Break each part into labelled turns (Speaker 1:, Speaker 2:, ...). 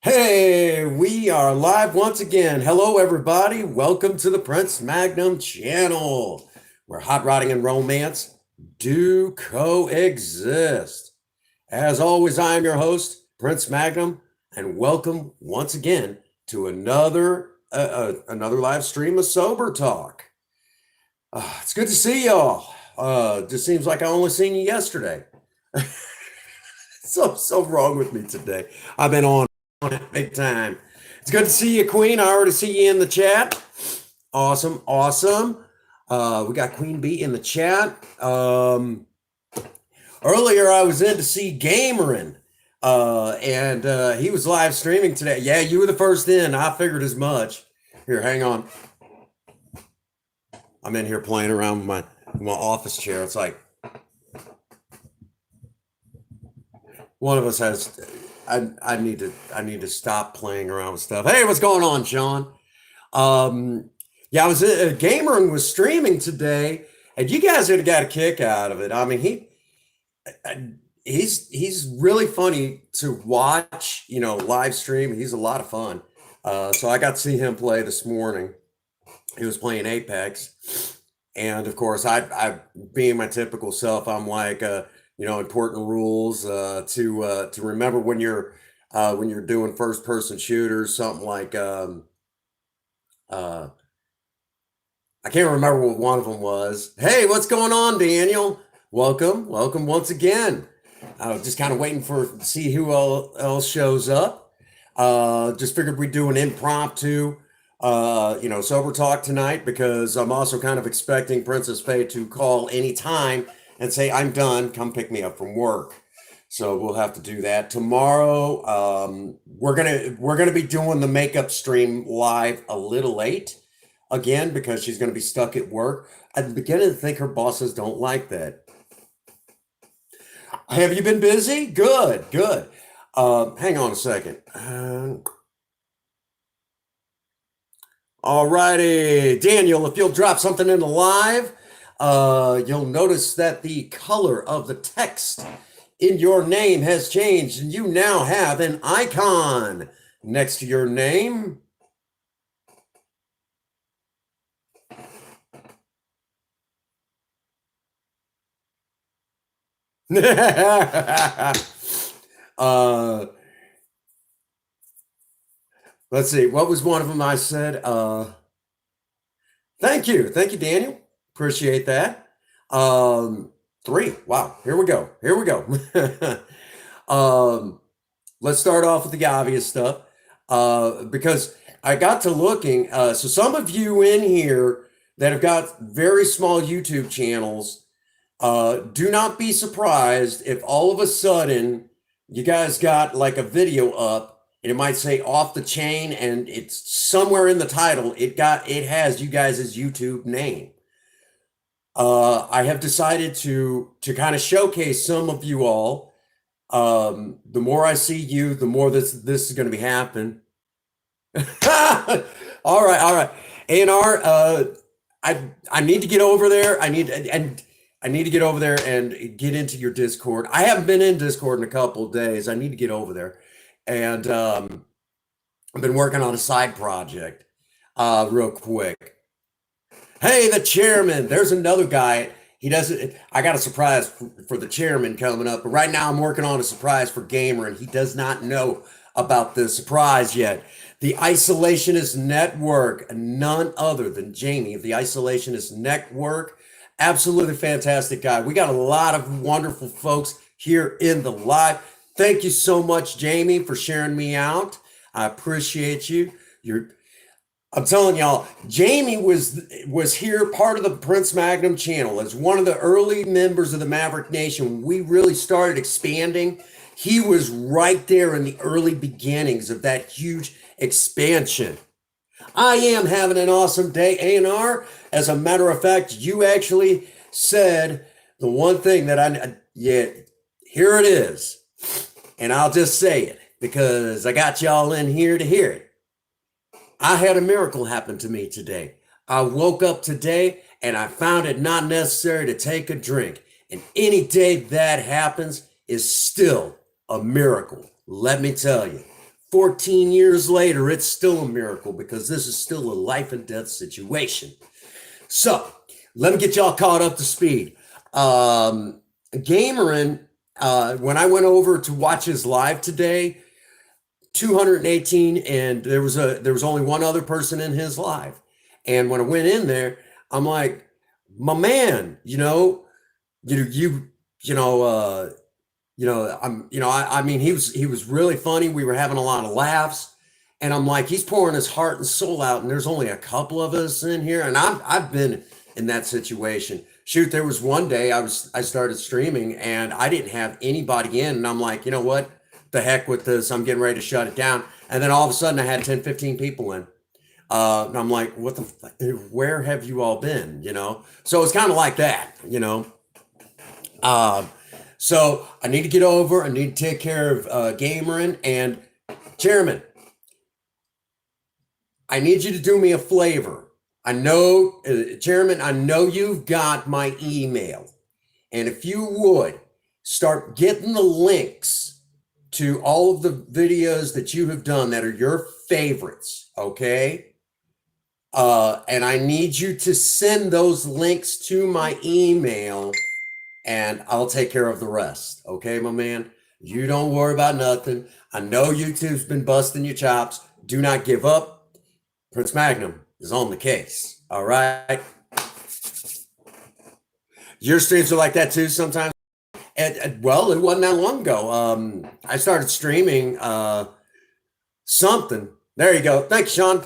Speaker 1: Hey, we are live once again. Hello, everybody. Welcome to the Prince Magnum channel, where hot rodding and romance do coexist. As always, I am your host, Prince Magnum, and welcome once again to another live stream of Sober Talk. It's good to see y'all. Just seems like I only seen you yesterday. So wrong with me today. I've been on it big time. It's good to see you, Queen. I already see you in the chat. Awesome, awesome. We got Queen B in the chat. Earlier, I was in to see Gamerin, and he was live streaming today. Yeah, you were the first in. I figured as much. Here, hang on. I'm in here playing around with my office chair. It's like one of us has. I need to stop playing around with stuff. Hey, what's going on, Sean? Yeah, I was Gamerin was streaming today, and you guys would have got a kick out of it. I mean, he's really funny to watch. Live stream. He's a lot of fun. So I got to see him play this morning. He was playing Apex, and of course, I being my typical self, I'm like, important rules to remember when you're doing first person shooters, something like uh, I can't remember what one of them was. Hey, what's going on, Daniel? Welcome once again. I was just kind of waiting to see who else shows up. Just figured we'd do an impromptu, sober talk tonight because I'm also kind of expecting Princess Faye to call anytime and say, I'm done, come pick me up from work. So we'll have to do that tomorrow. We're gonna be doing the makeup stream live a little late again because she's gonna be stuck at work. I'm beginning to think her bosses don't like that. Have you been busy? Good, good. Hang on a second. All righty, Daniel, if you'll drop something in the live, you'll notice that the color of the text in your name has changed, and you now have an icon next to your name. uh, let's see. What was one of them I said? Thank you, Daniel. Appreciate that. Three. Wow. Here we go. Let's start off with the obvious stuff. Because I got to looking. So some of you in here that have got very small YouTube channels, do not be surprised if all of a sudden you guys got like a video up and it might say off the chain and it's somewhere in the title. It has you guys' YouTube name. I have decided to kind of showcase some of you all. The more I see you, the more this is going to be happening. All right. ANR, I need to get over there. I need to get over there and get into your Discord. I haven't been in Discord in a couple of days. I need to get over there, and I've been working on a side project, real quick. Hey, the chairman. There's another guy. He doesn't. I got a surprise for the chairman coming up. But right now, I'm working on a surprise for Gamer, and he does not know about the surprise yet. The Isolationist Network, none other than Jamie of the Isolationist Network. Absolutely fantastic guy. We got a lot of wonderful folks here in the live. Thank you so much, Jamie, for sharing me out. I appreciate you. I'm telling y'all, Jamie was here part of the Prince Magnum channel as one of the early members of the Maverick Nation. When we really started expanding, he was right there in the early beginnings of that huge expansion. I am having an awesome day, ANR. As a matter of fact, you actually said the one thing that here it is. And I'll just say it because I got y'all in here to hear it. I had a miracle happen to me today. I woke up today and I found it not necessary to take a drink. And any day that happens is still a miracle. Let me tell you. 14 years later, it's still a miracle because this is still a life and death situation. So let me get y'all caught up to speed. Gamerin, when I went over to watch his live today, 218, and there was only one other person in his live. And when I went in there, I'm like, my man, I mean, he was really funny. We were having a lot of laughs, and I'm like, he's pouring his heart and soul out, and there's only a couple of us in here, and I've been in that situation. Shoot, there was one day I started streaming and I didn't have anybody in, and I'm like, you know what? The heck with this. I'm getting ready to shut it down. And then all of a sudden I had 10, 15 people in. And I'm like, where have you all been? So it's kind of like that. So I need to get over. I need to take care of Gamerin and Chairman. I need you to do me a favor. I know, Chairman, I know you've got my email. And if you would start getting the links to all of the videos that you have done that are your favorites, okay? And I need you to send those links to my email, and I'll take care of the rest. Okay, my man? You don't worry about nothing. I know YouTube's been busting your chops. Do not give up. Prince Magnum is on the case. All right? Your streams are like that too sometimes? Well, it wasn't that long ago. I started streaming something. There you go. Thanks, Sean.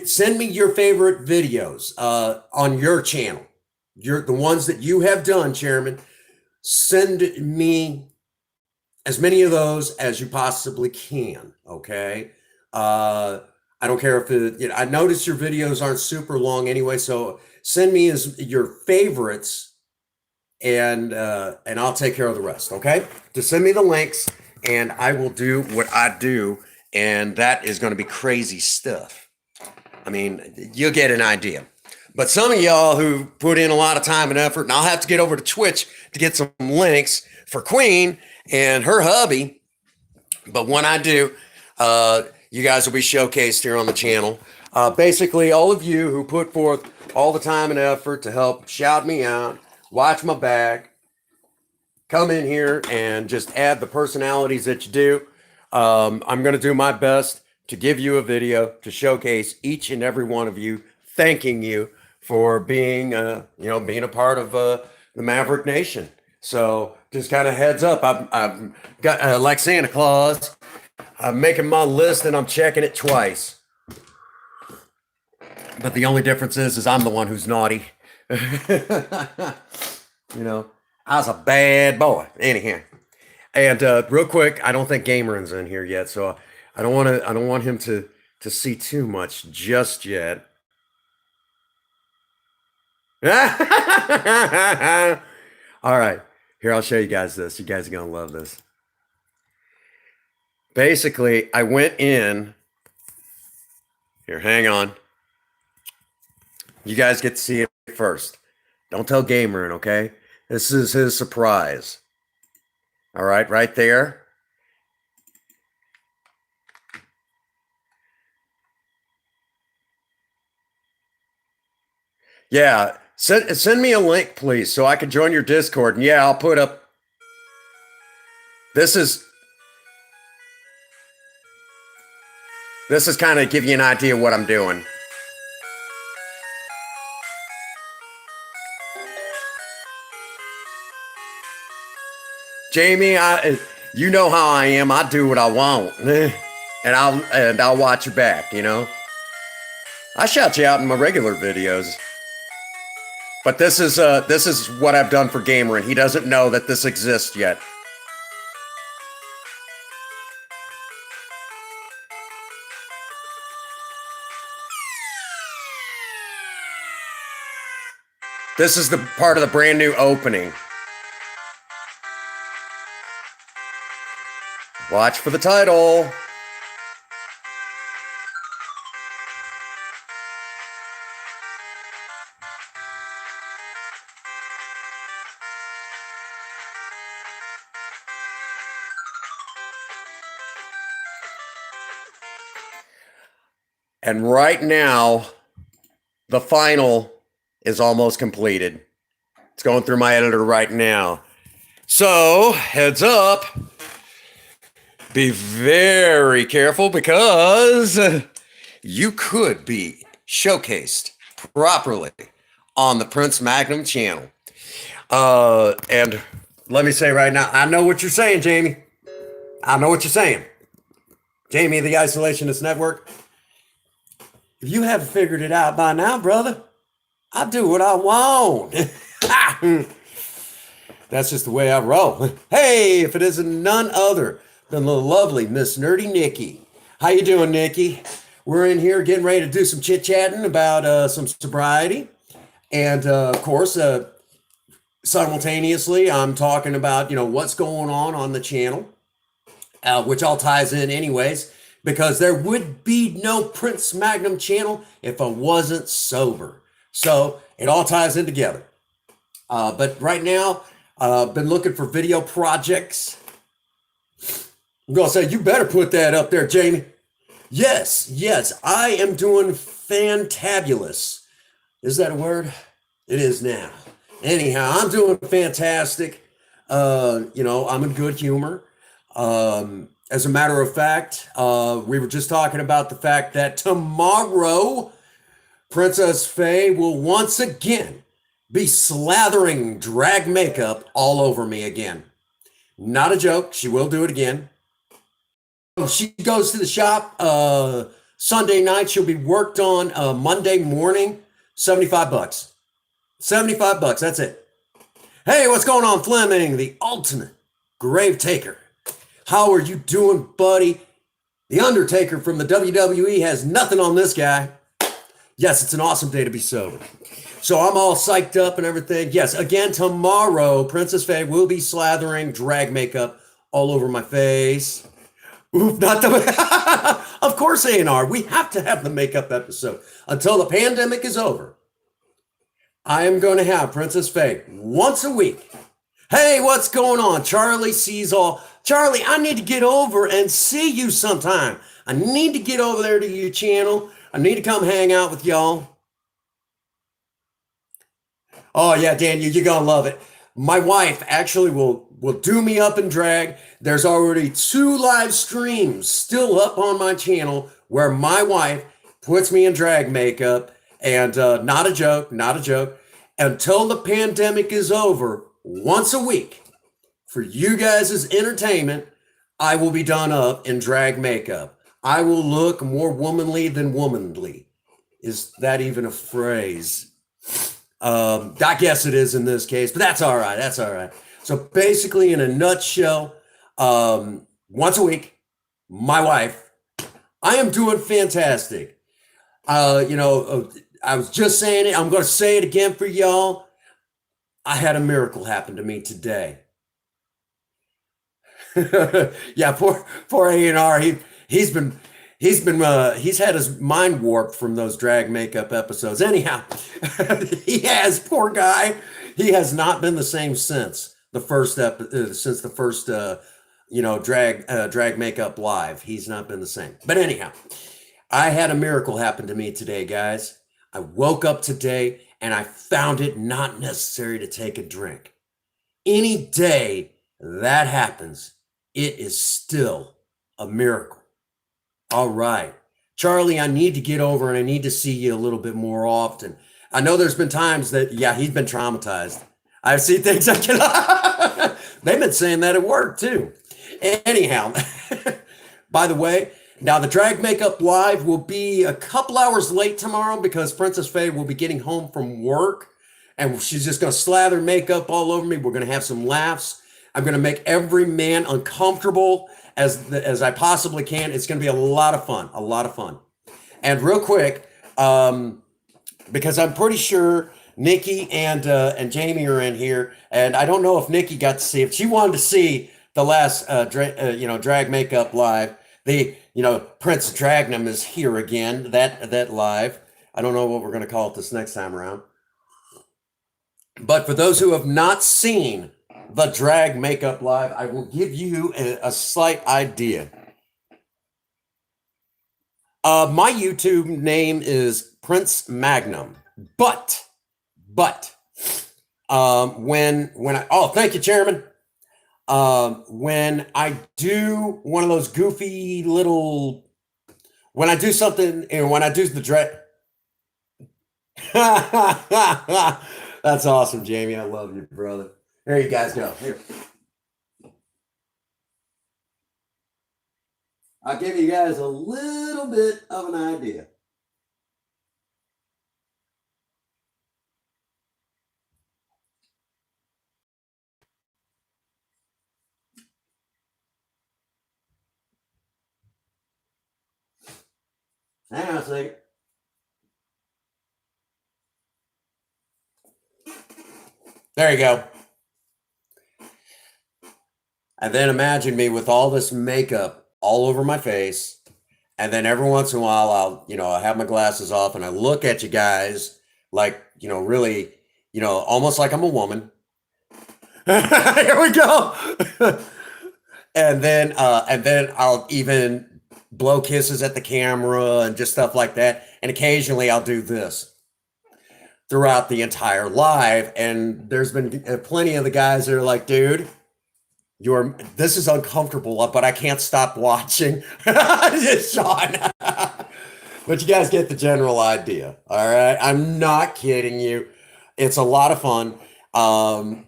Speaker 1: Send me your favorite videos on your channel. The ones that you have done, Chairman. Send me as many of those as you possibly can. Okay. I don't care if I notice your videos aren't super long anyway, so send me your favorites, and I'll take care of the rest. Okay. Just send me the links, and I will do what I do, and that is going to be crazy stuff. I mean, you'll get an idea. But some of y'all who put in a lot of time and effort, and I'll have to get over to Twitch to get some links for Queen and her hubby. But when I do, you guys will be showcased here on the channel. Basically, all of you who put forth all the time and effort to help shout me out, watch my back, come in here and just add the personalities that you do. I'm going to do my best to give you a video to showcase each and every one of you, thanking you for being, being a part of the Maverick Nation. So just kind of heads up, I've got like Santa Claus. I'm making my list and I'm checking it twice. But the only difference is I'm the one who's naughty. I was a bad boy. Anyhow. And real quick, I don't think Gamerin's in here yet, so I don't want him to see too much just yet. All right, here, I'll show you guys this. You guys are gonna love this. Basically, I went in here. Hang on. You guys get to see it first. Don't tell Gamerin, okay? This is his surprise. All right, right there. Yeah, send me a link, please, so I can join your Discord. And yeah, I'll put up. This is kind of give you an idea of what I'm doing. Jamie, you know how I am. I do what I want, and I'll watch your back. I shout you out in my regular videos. But this is what I've done for Gamerin. He doesn't know that this exists yet. This is the part of the brand new opening. Watch for the title. And right now, the final is almost completed. It's going through my editor right now. So, heads up. Be very careful because you could be showcased properly on the Prince Magnum channel. And let me say right now, I know what you're saying, Jamie. I know what you're saying. Jamie, the Isolationist Network. If you haven't figured it out by now, brother, I do what I want. That's just the way I roll. Hey, if it isn't none other than the lovely Miss Nerdy Nikki. How you doing, Nikki? We're in here getting ready to do some chit-chatting about some sobriety. And, of course, simultaneously, I'm talking about, what's going on the channel, which all ties in anyways, because there would be no Prince Magnum channel if I wasn't sober. So it all ties in together. But right now, I've been looking for video projects. I'm going to say, you better put that up there, Jamie. Yes, I am doing fantabulous. Is that a word? It is now. Anyhow, I'm doing fantastic. I'm in good humor. As a matter of fact, we were just talking about the fact that tomorrow, Princess Faye will once again be slathering drag makeup all over me again. Not a joke. She will do it again. She goes to the shop Sunday night. She'll be worked on Monday morning. $75. $75. That's it. Hey, what's going on, Fleming? The ultimate grave taker. How are you doing, buddy? The Undertaker from the WWE has nothing on this guy. Yes, it's an awesome day to be sober. So I'm all psyched up and everything. Yes, again, tomorrow, Princess Faye will be slathering drag makeup all over my face. Oof, not the... Of course, A&R, we have to have the makeup episode. Until the pandemic is over, I am going to have Princess Faye once a week. Hey, what's going on? Charlie sees all... Charlie, I need to get over and see you sometime. I need to get over there to your channel. I need to come hang out with y'all. Oh, yeah, Daniel, you're going to love it. My wife actually will do me up in drag. There's already 2 live streams still up on my channel where my wife puts me in drag makeup. And not a joke, until the pandemic is over, once a week, for you guys' entertainment, I will be done up in drag makeup. I will look more womanly than womanly. Is that even a phrase? I guess it is in this case, but that's all right. So basically, in a nutshell, once a week, my wife, I am doing fantastic. I was just saying it. I'm going to say it again for y'all. I had a miracle happen to me today. Yeah, poor A&R. He's had his mind warped from those drag makeup episodes. Anyhow, he has, poor guy. He has not been the same since the first drag makeup live. He's not been the same. But anyhow, I had a miracle happen to me today, guys. I woke up today and I found it not necessary to take a drink. Any day that happens, it is still a miracle. All right. Charlie, I need to get over and I need to see you a little bit more often. I know there's been times that, he's been traumatized. I've seen things I can... They've been saying that at work too. Anyhow, by the way, now the drag makeup live will be a couple hours late tomorrow because Princess Faye will be getting home from work and she's just going to slather makeup all over me. We're going to have some laughs. I'm going to make every man uncomfortable as I possibly can. It's going to be a lot of fun. And real quick, because I'm pretty sure Nikki and Jamie are in here, and I don't know if Nikki got to see, if she wanted to see the last drag makeup live. The Prince Dragnum is here again. That live. I don't know what we're going to call it this next time around. But for those who have not seen the drag makeup live, I will give you a slight idea. My YouTube name is Prince Magnum, but when I thank you, Chairman. When I do one of those goofy little when I do something and when I do the dread. That's awesome, Jamie. I love you, brother. There you guys go. Here. I'll give you guys a little bit of an idea. Hang on a second. There you go. And then imagine me with all this makeup all over my face. And then every once in a while, I'll have my glasses off and I look at you guys like, really, almost like I'm a woman. Here we go. and then I'll even blow kisses at the camera and just stuff like that. And occasionally I'll do this throughout the entire live. And there's been plenty of the guys that are like, dude, this is uncomfortable, but I can't stop watching. Sean. But you guys get the general idea. All right. I'm not kidding you. It's a lot of fun. Some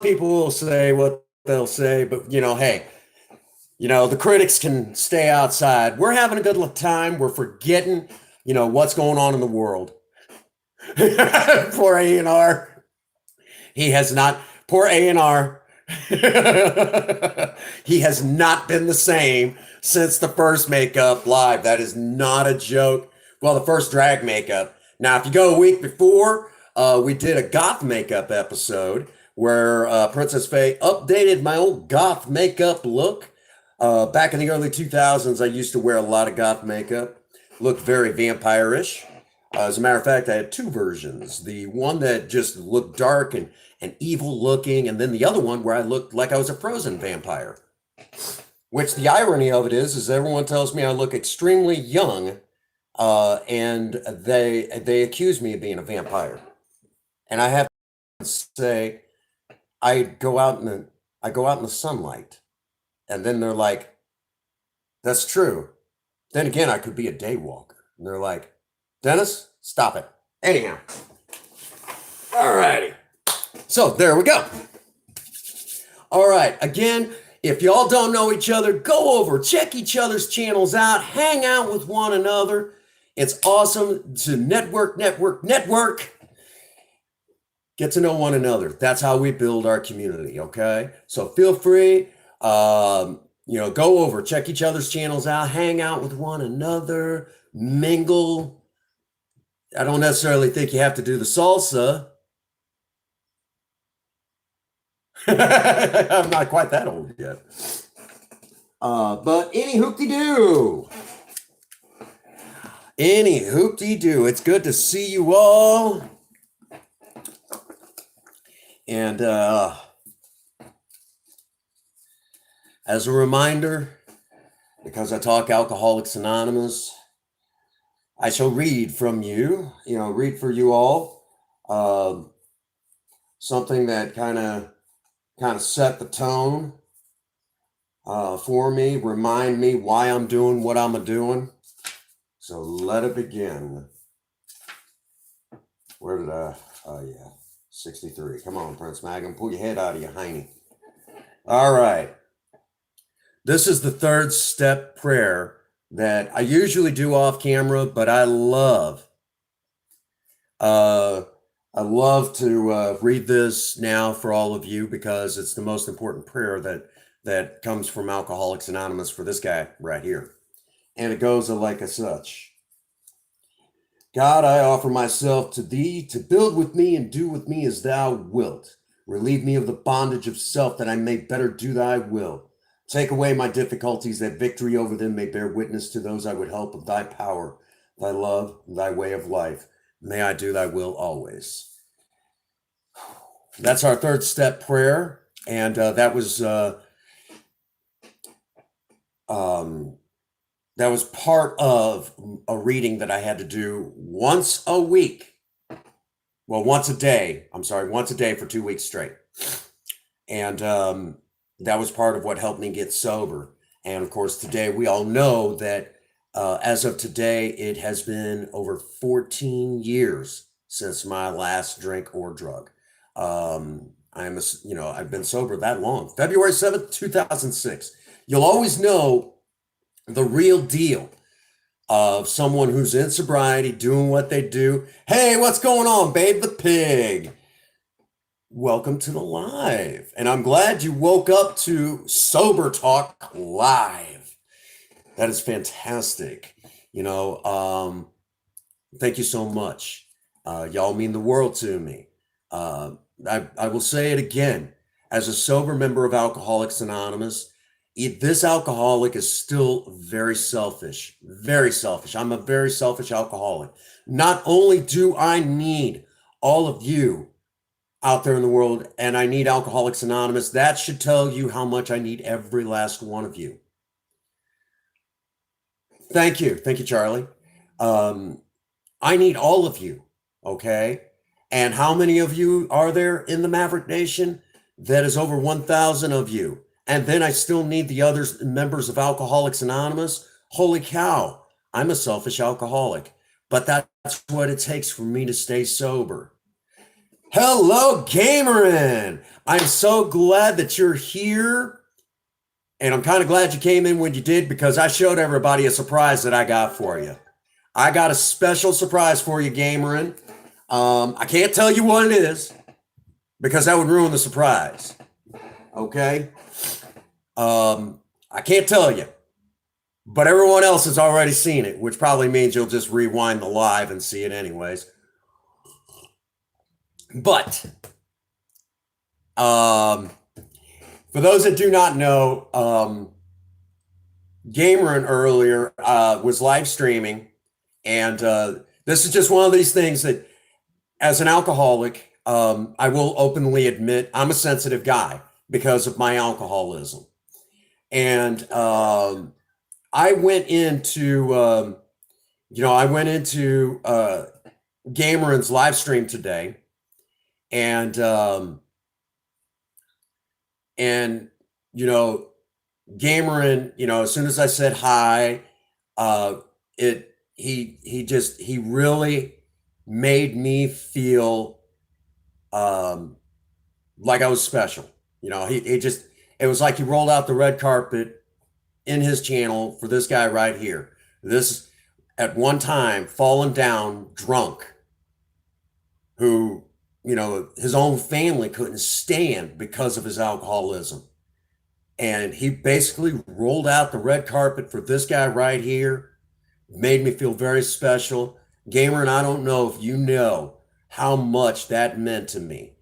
Speaker 1: people will say what they'll say, but hey, the critics can stay outside. We're having a good time. We're forgetting, what's going on in the world. Poor A&R. He has not, poor A&R. He has not been the same since the first makeup live. That is not a joke. Well, the first drag makeup. Now, if you go a week before, we did a goth makeup episode where Princess Faye updated my old goth makeup look. Back in the early 2000s, I used to wear a lot of goth makeup. Looked very vampire-ish. As a matter of fact, I had two versions. The one that just looked dark and evil looking, and then the other one where I looked like I was a frozen vampire. Which the irony of it is everyone tells me I look extremely young, and they accuse me of being a vampire. And I have to say, I go out in the sunlight, and then they're like, "That's true." Then again, I could be a day walker, and they're like, "Dennis, stop it." Anyhow, all righty. So there we go. All right. Again, if y'all don't know each other, go over, check each other's channels out, hang out with one another. It's awesome to network. Get to know one another. That's how we build our community, okay? So feel free, go over, check each other's channels out, hang out with one another, mingle. I don't necessarily think you have to do the salsa. I'm not quite that old yet. But any hoop-de-doo. Any hoop-de-doo. It's good to see you all. And as a reminder, because I talk Alcoholics Anonymous, I shall read from you, read for you all, something that kind of set the tone for me, remind me why I'm doing what I'm doing. So let it begin. Where did I? Oh yeah, 63. Come on, Prince Magnum, pull your head out of your hiney. All right. This is the third step prayer that I usually do off camera, but I love. I love to read this now for all of you because it's the most important prayer that comes from Alcoholics Anonymous for this guy right here. And it goes like as such. God, I offer myself to thee to build with me and do with me as thou wilt. Relieve me of the bondage of self that I may better do thy will. Take away my difficulties that victory over them may bear witness to those I would help of thy power, thy love, thy way of life. May I do thy will always. That's our third step prayer. And that was that was part of a reading that I had to do once a week. Well, once a day. I'm sorry, once a day for 2 weeks straight. And that was part of what helped me get sober. And of course, today we all know that as of today, it has been over 14 years since my last drink or drug. I've been sober that long. February 7th, 2006. You'll always know the real deal of someone who's in sobriety doing what they do. Hey, what's going on, Babe the Pig? Welcome to the live. And I'm glad you woke up to Sober Talk Live. That is fantastic. Thank you so much. Y'all mean the world to me. I will say it again. As a sober member of Alcoholics Anonymous, this alcoholic is still very selfish. Very selfish. I'm a very selfish alcoholic. Not only do I need all of you out there in the world, and I need Alcoholics Anonymous, that should tell you how much I need every last one of you. Thank you, Charlie. I need all of you, okay? And how many of you are there in the Maverick Nation? That is over 1,000 of you. And then I still need the other members of Alcoholics Anonymous. Holy cow, I'm a selfish alcoholic, but that's what it takes for me to stay sober. Hello, Gamerin. I'm so glad that you're here. And I'm kind of glad you came in when you did, because I showed everybody a surprise that I got for you. I got a special surprise for you, Gamerin. I can't tell you what it is because that would ruin the surprise. Okay? I can't tell you, but everyone else has already seen it, which probably means you'll just rewind the live and see it anyways. But for those that do not know, Gamerin earlier was live streaming, and this is just one of these things that, as an alcoholic, I will openly admit I'm a sensitive guy because of my alcoholism. And I went into Gamerin's live stream today, and Gamerin, as soon as I said hi, he really made me feel like I was special. It was like he rolled out the red carpet in his channel for this guy right here. This, at one time, fallen down drunk, who, his own family couldn't stand because of his alcoholism. And he basically rolled out the red carpet for this guy right here. Made me feel very special. Gamerin, I don't know if you know how much that meant to me.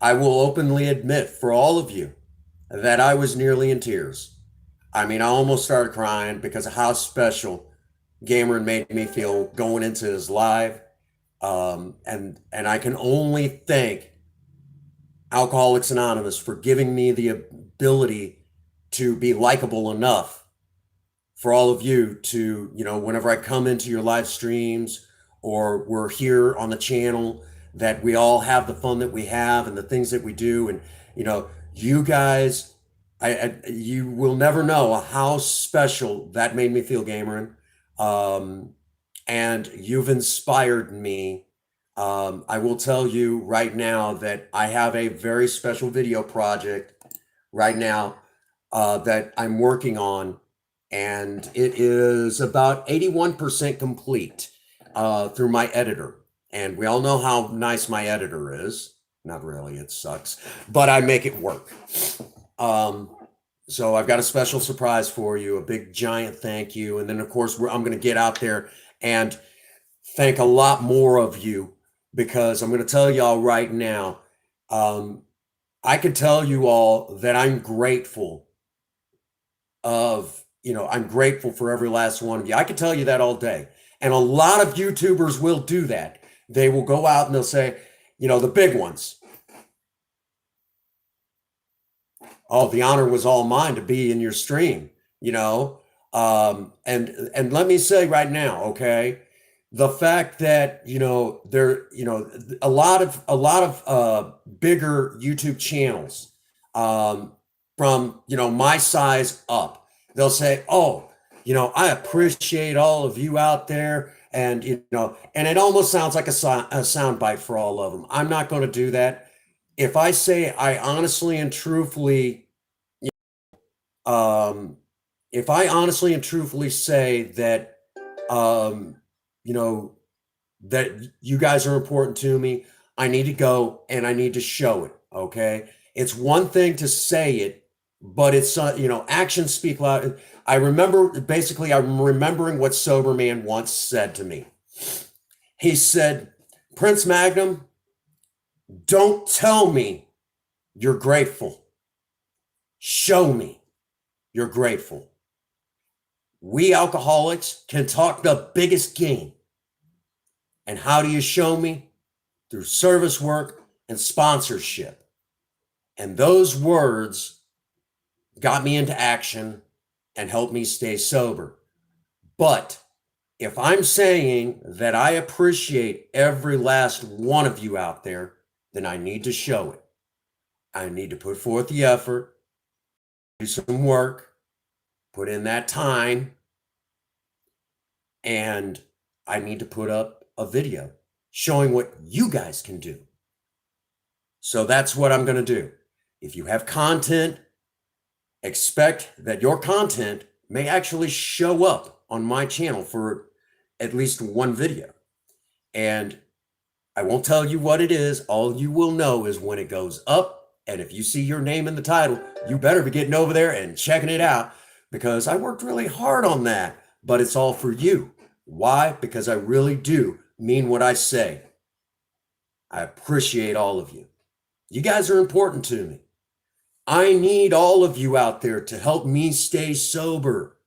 Speaker 1: I will openly admit for all of you that I was nearly in tears. I mean, I almost started crying because of how special Gamerin made me feel going into his live. And I can only thank Alcoholics Anonymous for giving me the ability to be likable enough for all of you to, whenever I come into your live streams or we're here on the channel, that we all have the fun that we have and the things that we do. And, you guys, you will never know how special that made me feel, Gamerin. And you've inspired me. I will tell you right now that I have a very special video project right now that I'm working on, and it is about 81% complete through my editor. And we all know how nice my editor is. Not really, it sucks, but I make it work. So I've got a special surprise for you, a big giant thank you. And then of course, I'm going to get out there and thank a lot more of you, because I'm going to tell y'all right now, I can tell you all that I'm grateful I'm grateful for every last one of you. I can tell you that all day. And a lot of YouTubers will do that. They will go out and they'll say, the big ones, oh, the honor was all mine to be in your stream. And let me say right now, okay, the fact that there a lot of bigger YouTube channels, from my size up, they'll say, "Oh, I appreciate all of you out there," and and it almost sounds like a sound bite for all of them. I'm not going to do that. If I say I honestly and truthfully, um, if I honestly and truthfully say that, um, you know, that you guys are important to me, I need to go and I need to show it. Okay. It's one thing to say it, but it's, actions speak loud. I'm remembering what Soberman once said to me. He said, "Prince Magnum, don't tell me you're grateful. Show me you're grateful." We alcoholics can talk the biggest game. And how do you show me? Through service work and sponsorship. And those words got me into action and helped me stay sober. But if I'm saying that I appreciate every last one of you out there, then I need to show it. I need to put forth the effort, do some work, put in that time, and I need to put up a video showing what you guys can do. So that's what I'm going to do. If you have content, expect that your content may actually show up on my channel for at least one video. And I won't tell you what it is. All you will know is when it goes up. And if you see your name in the title, you better be getting over there and checking it out, because I worked really hard on that, but it's all for you. Why? Because I really do mean what I say. I appreciate all of you. You guys are important to me. I need all of you out there to help me stay sober.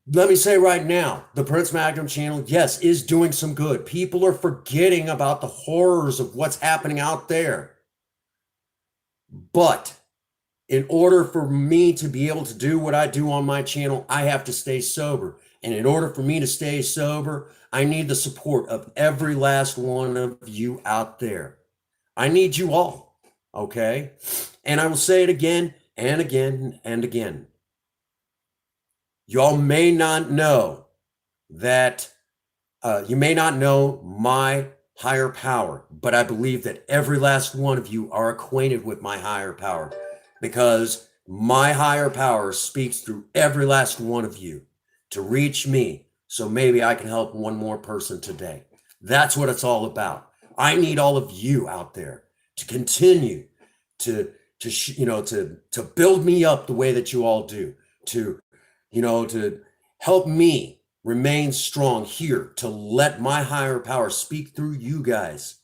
Speaker 1: Let me say right now, the Prince Magnum channel, yes, is doing some good. People are forgetting about the horrors of what's happening out there. But in order for me to be able to do what I do on my channel, I have to stay sober. And in order for me to stay sober, I need the support of every last one of you out there. I need you all, okay? And I will say it again and again and again. Y'all may not know that, you may not know my higher power, but I believe that every last one of you are acquainted with my higher power, because my higher power speaks through every last one of you to reach me. So maybe I can help one more person today. That's what it's all about. I need all of you out there to continue to build me up the way that you all do, to help me remain strong here, to let my higher power speak through you guys,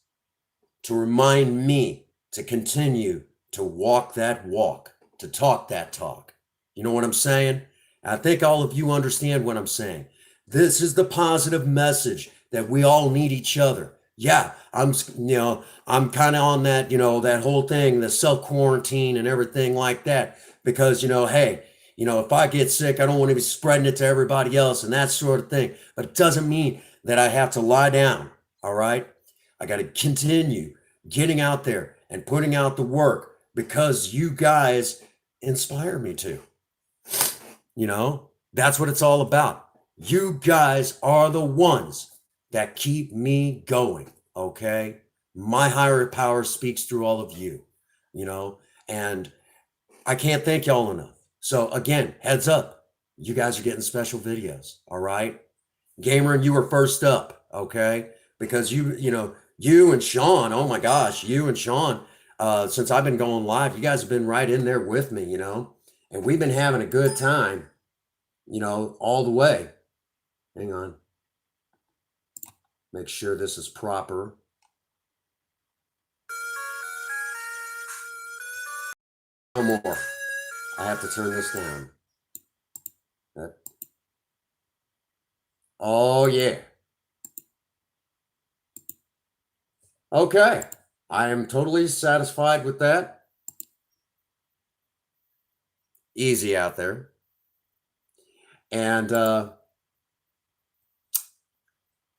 Speaker 1: to remind me to continue to walk that walk, to talk that talk. You know what I'm saying? I think all of you understand what I'm saying. This is the positive message that we all need each other. Yeah, I'm kind of on that, that whole thing, the self-quarantine and everything like that, because, hey, if I get sick, I don't want to be spreading it to everybody else and that sort of thing. But it doesn't mean that I have to lie down. All right. I got to continue getting out there and putting out the work, because you guys inspire me to. That's what it's all about. You guys are the ones that keep me going. Okay. My higher power speaks through all of you, and I can't thank y'all enough. So again, heads up, you guys are getting special videos. All right. Gamer, and you were first up. Okay. Because you and Sean, oh my gosh, you and Sean, since I've been going live, you guys have been right in there with me, and we've been having a good time, all the way. Hang on. Make sure this is proper. No more. I have to turn this down. Oh, yeah. Okay. I am totally satisfied with that. Easy out there. And let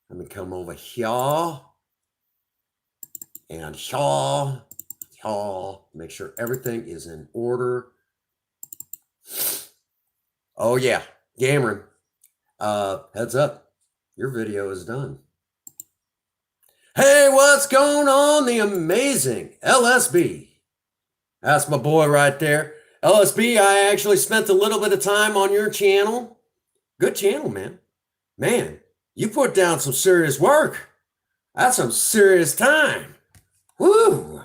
Speaker 1: me come over here and here, make sure everything is in order. Oh yeah, Cameron, heads up, your video is done. Hey, what's going on? The amazing LSB. That's my boy right there. LSB, I actually spent a little bit of time on your channel. Good channel, man. Man, you put down some serious work. That's some serious time. Woo!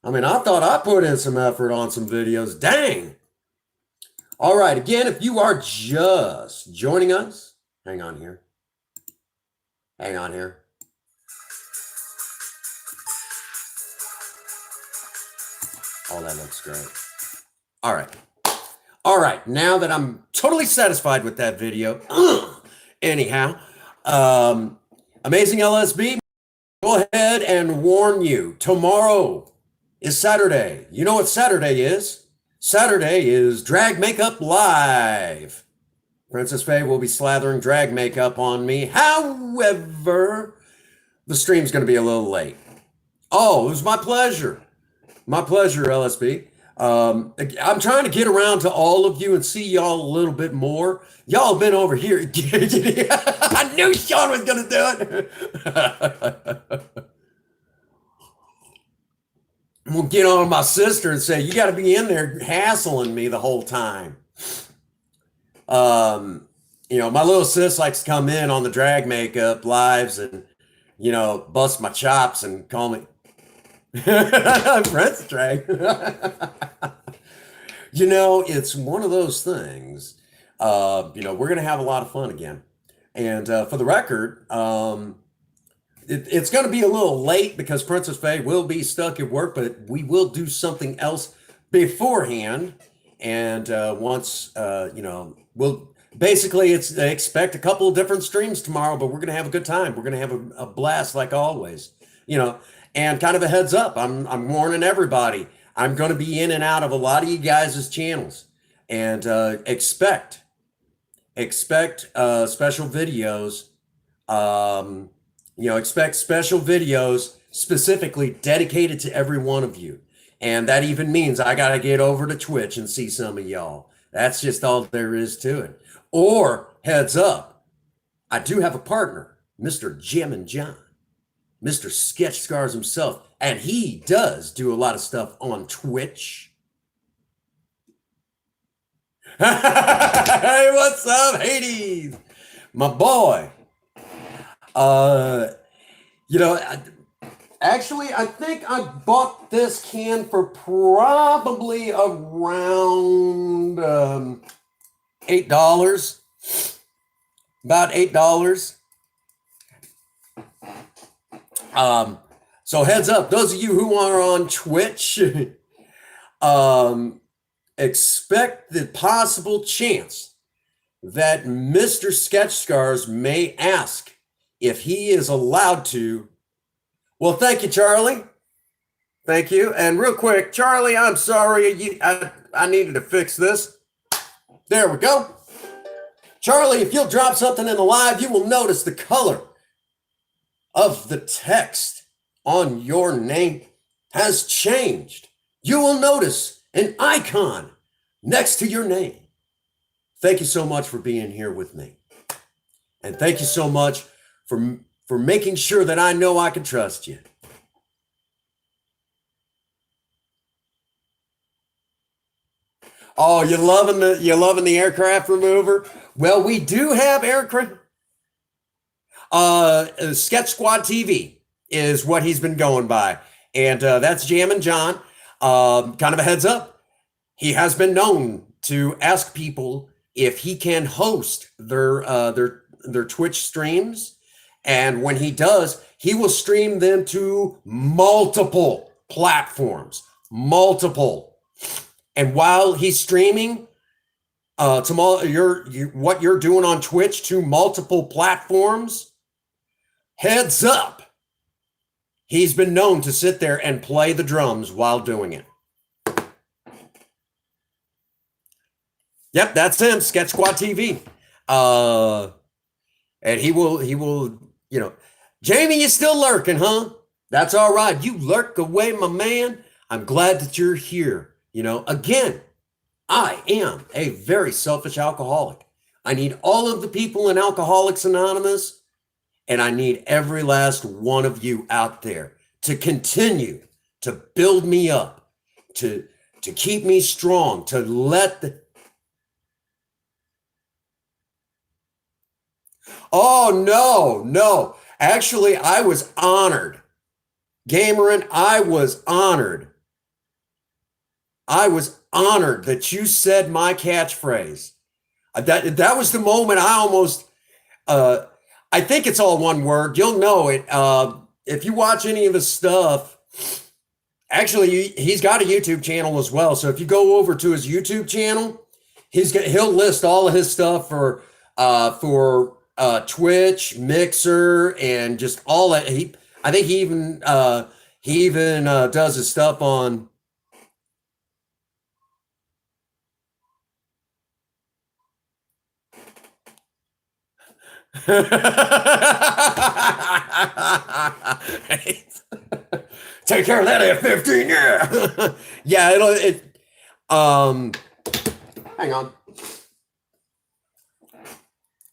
Speaker 1: I mean, I thought I put in some effort on some videos. Dang. All right, again, if you are just joining us, hang on here. Hang on here. Oh, that looks great. All right. All right, now that I'm totally satisfied with that video, anyhow, Amazing LSB, go ahead and warn you, tomorrow is Saturday. You know what Saturday is? Saturday is Drag Makeup Live. Princess Faye will be slathering drag makeup on me. However, the stream's going to be a little late. Oh, it was my pleasure. My pleasure, LSB. I'm trying to get around to all of you and see y'all a little bit more. Y'all have been over here. I knew Sean was going to do it. We'll get on my sister and say, you got to be in there hassling me the whole time. You know, my little sis likes to come in on the drag makeup lives and, you know, bust my chops and call me Prince Drag. You know, it's one of those things. You know, we're going to have a lot of fun again. And for the record, it's going to be a little late because Princess Faye will be stuck at work, but we will do something else beforehand. And once, you know, basically expect a couple of different streams tomorrow, but we're going to have a good time. We're going to have a blast like always, you know, and kind of a heads up. I'm warning everybody. I'm going to be in and out of a lot of you guys' channels, and expect special videos. You know, expect special videos specifically dedicated to every one of you. And that even means I got to get over to Twitch and see some of y'all. That's just all there is to it. Or heads up, I do have a partner, Mr. Jammin' John, Mr. Sketch Scars himself, and he does do a lot of stuff on Twitch. Hey, what's up, Hades? My boy. You know, actually, I think I bought this can for probably around $8. About $8. So heads up, those of you who are on Twitch, expect the possible chance that Mr. Sketch Scars may ask if he is allowed to. Well, thank you, Charlie. Thank you. And real quick, Charlie, I'm sorry. I needed to fix this. There we go. Charlie, if you'll drop something in the live, you will notice the color of the text on your name has changed. You will notice an icon next to your name. Thank you so much for being here with me. And thank you so much for making sure that I know I can trust you. Oh, you're loving the aircraft remover? Well, we do have aircraft. Sketch Squad TV is what he's been going by, and that's Jammin' John. Kind of a heads up, he has been known to ask people if he can host their Twitch streams, and when he does, he will stream them to multiple platforms, multiple. And while he's streaming what you're doing on Twitch to multiple platforms, heads up, he's been known to sit there and play the drums while doing it. Yep, that's him, Sketch Squad TV. Uh, and he will, you know, Jamie, you still lurking, huh? That's all right. You lurk away, my man. I'm glad that you're here. Again, I am a very selfish alcoholic. I need all of the people in Alcoholics Anonymous, and I need every last one of you out there to continue to build me up, to keep me strong, to let the Oh no, no. Actually, I was honored. Gamerin, I was honored. I was honored that you said my catchphrase. That was the moment I almost uh I think it's all one word. You'll know it. If you watch any of his stuff, actually he's got a YouTube channel as well. So if you go over to his YouTube channel, he'll list all of his stuff for Twitch, Mixer, and just all that. I think he even does his stuff on. Take care of that F-15, yeah. Yeah, um hang on.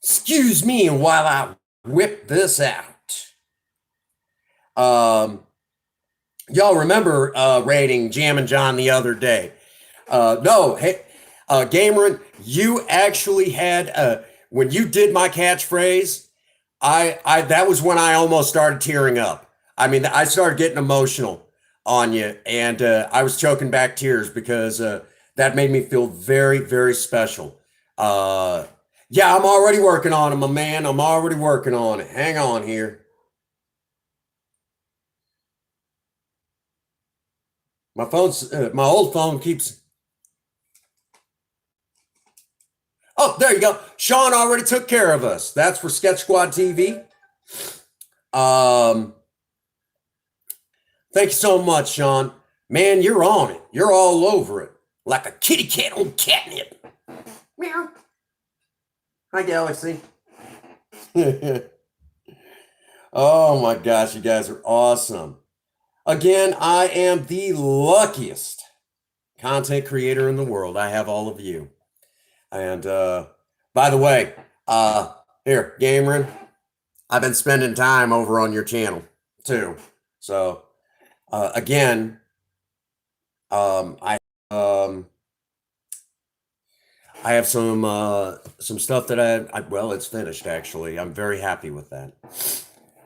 Speaker 1: Excuse me while I whip this out. Y'all remember rating Jammin' John the other day? No, hey, Gamerin, you actually had when you did my catchphrase, I that was when I almost started tearing up. I mean, I started getting emotional on you, and I was choking back tears because that made me feel very, very special. Uh, yeah, I'm already working on it, my man. I'm already working on it. Hang on here. My old phone keeps. Oh, there you go. Sean already took care of us. That's for Sketch Squad TV. Um, Thank you so much, Sean. Man, you're on it. You're all over it. Like a kitty cat on catnip. Meow. Hi, Galaxy. Oh my gosh, you guys are awesome. Again, I am the luckiest content creator in the world. I have all of you. And by the way, here, Gamerin, I've been spending time over on your channel too. So again, I um, I have some stuff that well, it's finished actually. I'm very happy with that.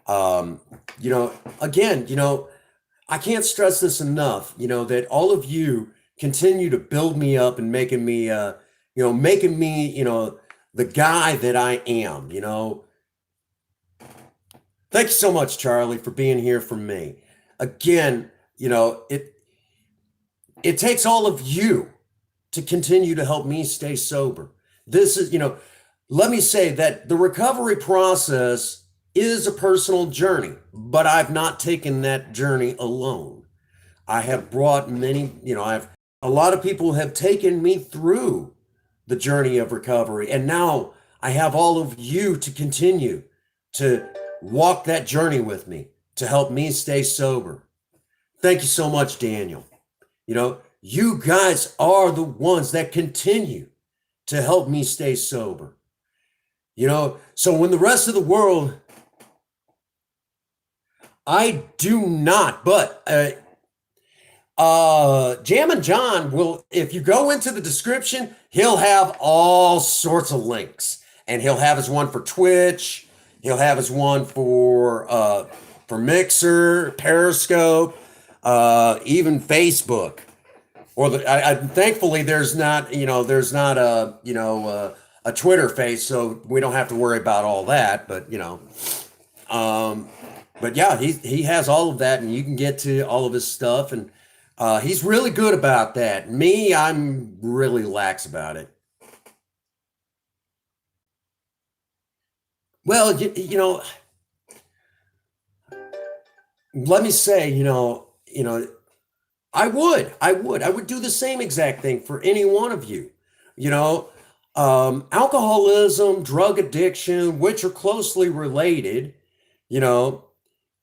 Speaker 1: Um, Again, I can't stress this enough, that all of you continue to build me up and making me, the guy that I am, Thank you so much, Charlie, for being here for me. Again, it takes all of you to continue to help me stay sober. This is, let me say that the recovery process is a personal journey, but I've not taken that journey alone. I have brought many, I've a lot of people have taken me through the journey of recovery, and now I have all of you to continue to walk that journey with me to help me stay sober. Thank you so much, Daniel. You guys are the ones that continue to help me stay sober. So when the rest of the world, I do not, but Jammin' John will, if you go into the description, he'll have all sorts of links, and he'll have his one for Twitch, he'll have his one for Mixer, Periscope, even Facebook. Or thankfully there's not a Twitter face, so we don't have to worry about all that. Um, but yeah, he has all of that, and you can get to all of his stuff, and he's really good about that. Me, I'm really lax about it. Well, let me say, I would do the same exact thing for any one of you. You know, Alcoholism, drug addiction, which are closely related, you know,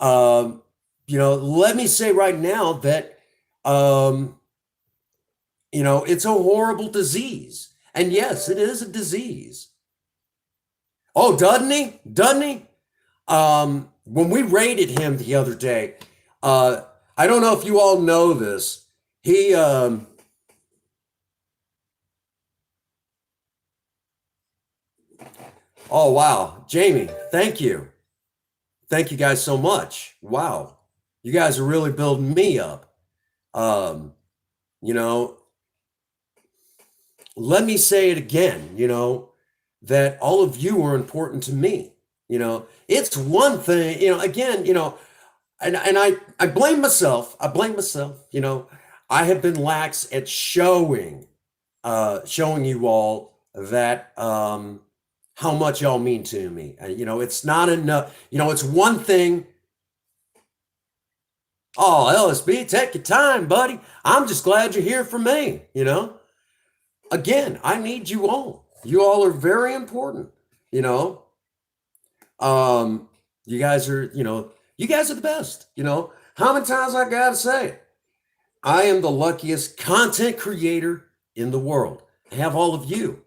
Speaker 1: um, let me say right now that, um, it's a horrible disease. And yes, it is a disease. Oh, doesn't he? Doesn't he? When we rated him the other day, uh, I don't know if you all know this. He, oh, wow. Jamie, thank you. Thank you guys so much. Wow. You guys are really building me up. Um, you know, let me say it again, that all of you are important to me. It's one thing, again, and I blame myself. I blame myself. I have been lax at showing you all that how much y'all mean to me. It's not enough. It's one thing. Oh, LSB, take your time, buddy. I'm just glad you're here for me. Again, I need you all. You all are very important. You know, um, you guys are the best. How many times I gotta say it? I am the luckiest content creator in the world. I have all of you,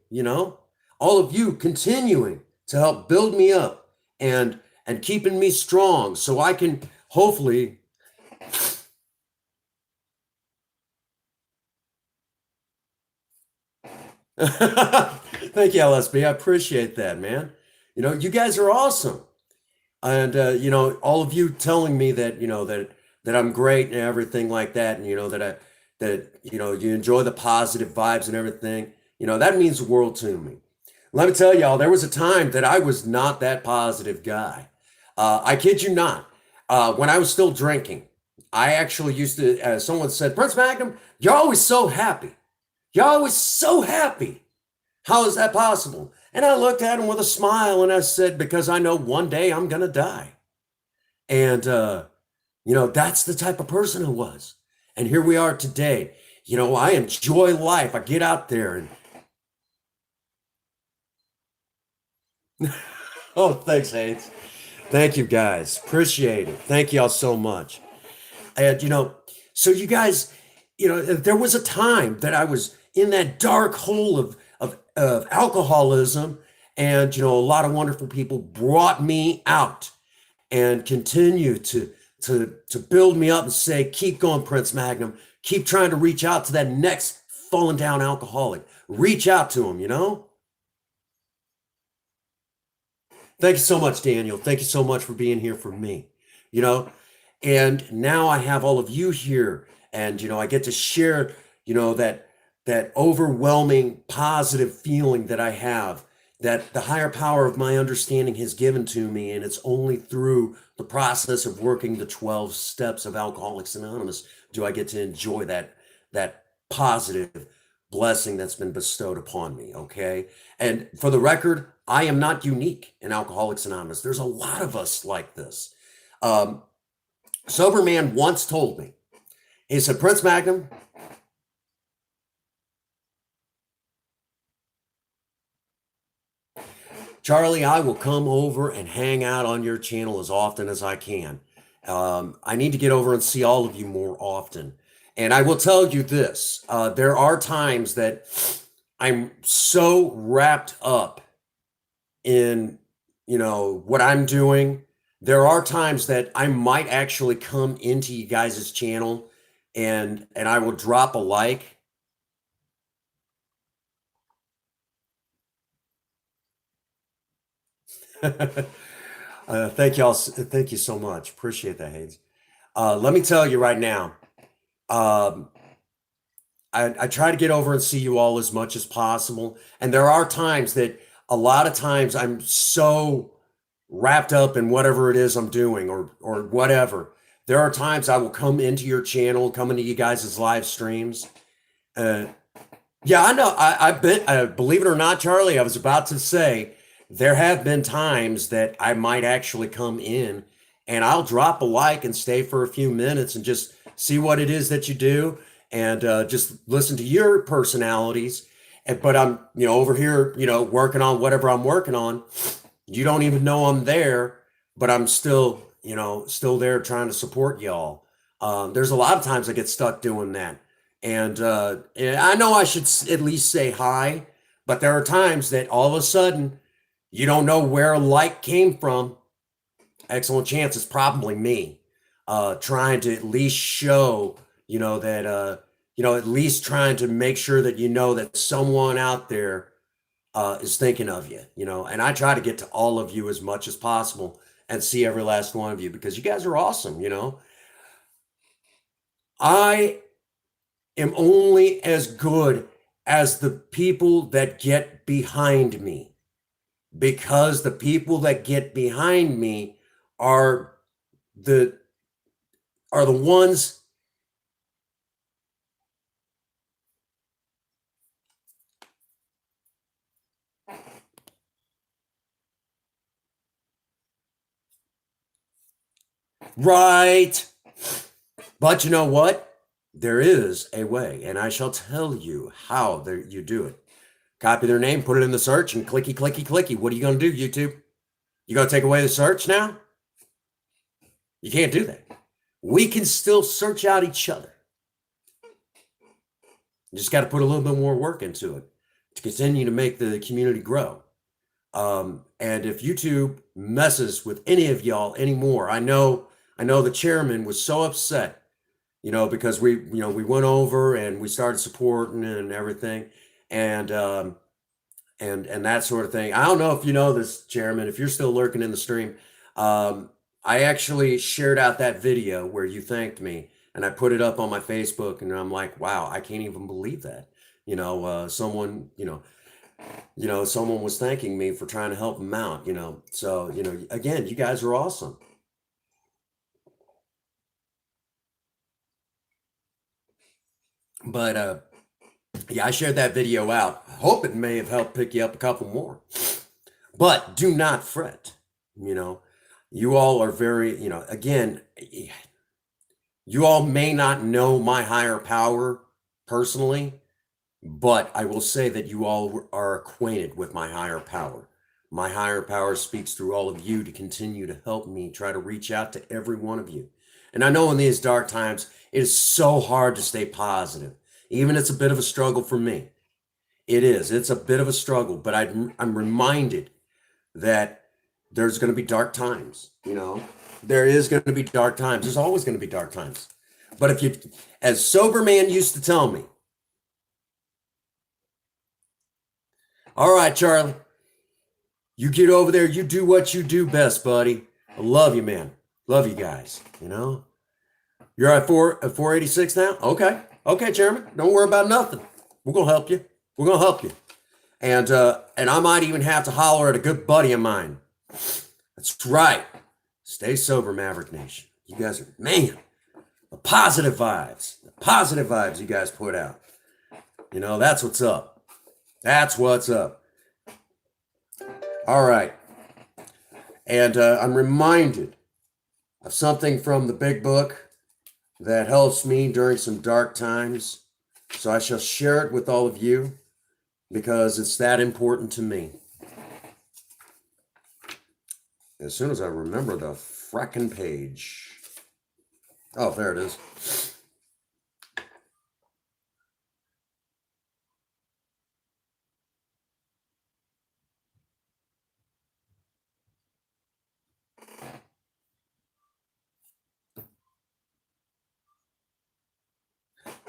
Speaker 1: all of you continuing to help build me up and keeping me strong so I can hopefully. Thank you, LSB. I appreciate that, man. You guys are awesome. And all of you telling me that, that I'm great and everything like that, and that you enjoy the positive vibes and everything, that means the world to me. Let me tell y'all, there was a time that I was not that positive guy. I kid you not. When I was still drinking, I actually used to, someone said, Prince Magnum, you're always so happy. You're always so happy. How is that possible? And I looked at him with a smile and I said, because I know one day I'm going to die. And, that's the type of person I was. And here we are today. I enjoy life. I get out there and, oh, thanks, Hayes. Thank you guys. Appreciate it. Thank y'all so much. And, so you guys, there was a time that I was in that dark hole of alcoholism, and a lot of wonderful people brought me out and continue to build me up and say, keep going, Prince Magnum, keep trying to reach out to that next fallen down alcoholic, reach out to him. Thank you so much, Daniel. Thank you so much for being here for me. you know and now I have all of you here, and I get to share that overwhelming positive feeling that I have, that the higher power of my understanding has given to me, and it's only through the process of working the 12 steps of Alcoholics Anonymous do I get to enjoy that positive blessing that's been bestowed upon me. Okay, and for the record, I am not unique in Alcoholics Anonymous. There's a lot of us like this. um, Sober Man once told me, he said, Prince Magnum, Charlie, I will come over and hang out on your channel as often as I can. I need to get over and see all of you more often. And I will tell you this, there are times that I'm so wrapped up in, what I'm doing. There are times that I might actually come into you guys' channel and I will drop a like. Thank y'all. Thank you so much. Appreciate that, Hayes. Let me tell you right now, um, I try to get over and see you all as much as possible. And there are times that a lot of times I'm so wrapped up in whatever it is I'm doing or whatever. There are times I will come into your channel, come into you guys' live streams. Uh, yeah, I know. I've been, believe it or not, Charlie, I was about to say there have been times that I might actually come in and I'll drop a like and stay for a few minutes and just see what it is that you do, and just listen to your personalities. but I'm, over here, working on whatever I'm working on. You don't even know I'm there, but I'm still, still there trying to support y'all. There's a lot of times I get stuck doing that. And I know I should at least say hi, but there are times that all of a sudden you don't know where a like came from. Excellent chance it's probably me, trying to at least show, that, at least trying to make sure that that someone out there is thinking of you, and I try to get to all of you as much as possible and see every last one of you because you guys are awesome. I am only as good as the people that get behind me because the people that get behind me are the ones. Right. But you know what? There is a way, and I shall tell you how you do it. Copy their name, put it in the search, and clicky, clicky, clicky. What are you going to do, YouTube? You going to take away the search now? You can't do that. We can still search out each other. You just got to put a little bit more work into it to continue to make the community grow. And if YouTube messes with any of y'all anymore, I know the chairman was so upset, because we went over and we started supporting and everything, and that sort of thing. I don't know if you know this, chairman, if you're still lurking in the stream. I actually shared out that video where you thanked me, and I put it up on my Facebook, and I'm like, wow, I can't even believe that. Someone was thanking me for trying to help them out, So, again, you guys are awesome. But yeah, I shared that video out. Hope it may have helped pick you up a couple more. But do not fret. You all are very, again, you all may not know my higher power personally, but I will say that you all are acquainted with my higher power. My higher power speaks through all of you to continue to help me try to reach out to every one of you. And I know in these dark times, it is so hard to stay positive. Even it's a bit of a struggle for me. It is. It's a bit of a struggle, but I'm reminded that there's going to be dark times. There is going to be dark times. There's always going to be dark times. But if you, as Sober Man used to tell me, all right, Charlie, you get over there, you do what you do best, buddy. I love you, man. Love you guys. You're at 486 now? Okay, Chairman. Don't worry about nothing. We're gonna help you. We're gonna help you. And I might even have to holler at a good buddy of mine. That's right. Stay sober, Maverick Nation. You guys are, man, the positive vibes you guys put out. That's what's up. That's what's up. All right. And I'm reminded of something from the big book that helps me during some dark times. So I shall share it with all of you because it's that important to me. As soon as I remember the frackin' page. Oh, there it is.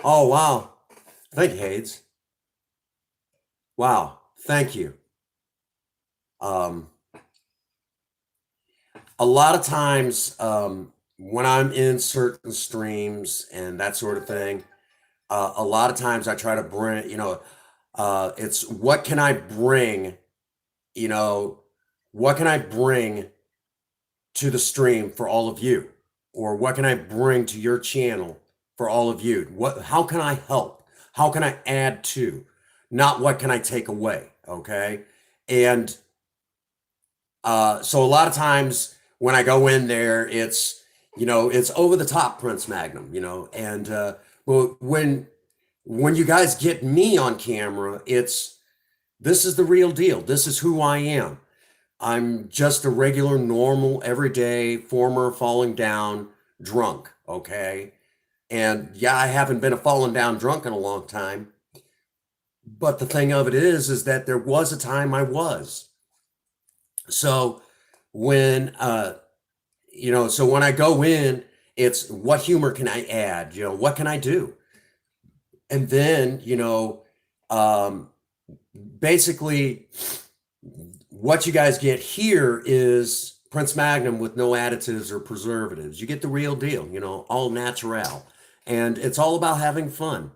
Speaker 1: Oh, wow. Thank you, Hades. Wow. Thank you. A lot of times when I'm in certain streams and that sort of thing, a lot of times I try to bring, it's what can I bring, what can I bring to the stream for all of you? Or what can I bring to your channel for all of you? How can I help? How can I add to? Not what can I take away? Okay. And so a lot of times when I go in there, it's over the top Prince Magnum, and when when you guys get me on camera, this is the real deal. This is who I am. I'm just a regular, normal, everyday, former falling down drunk, okay? And yeah, I haven't been a falling down drunk in a long time. But the thing of it is that there was a time I was. So when so when I go in, it's what humor can I add? What can I do? And then, um, basically what you guys get here is Prince Magnum with no additives or preservatives. You get the real deal, all natural. And it's all about having fun.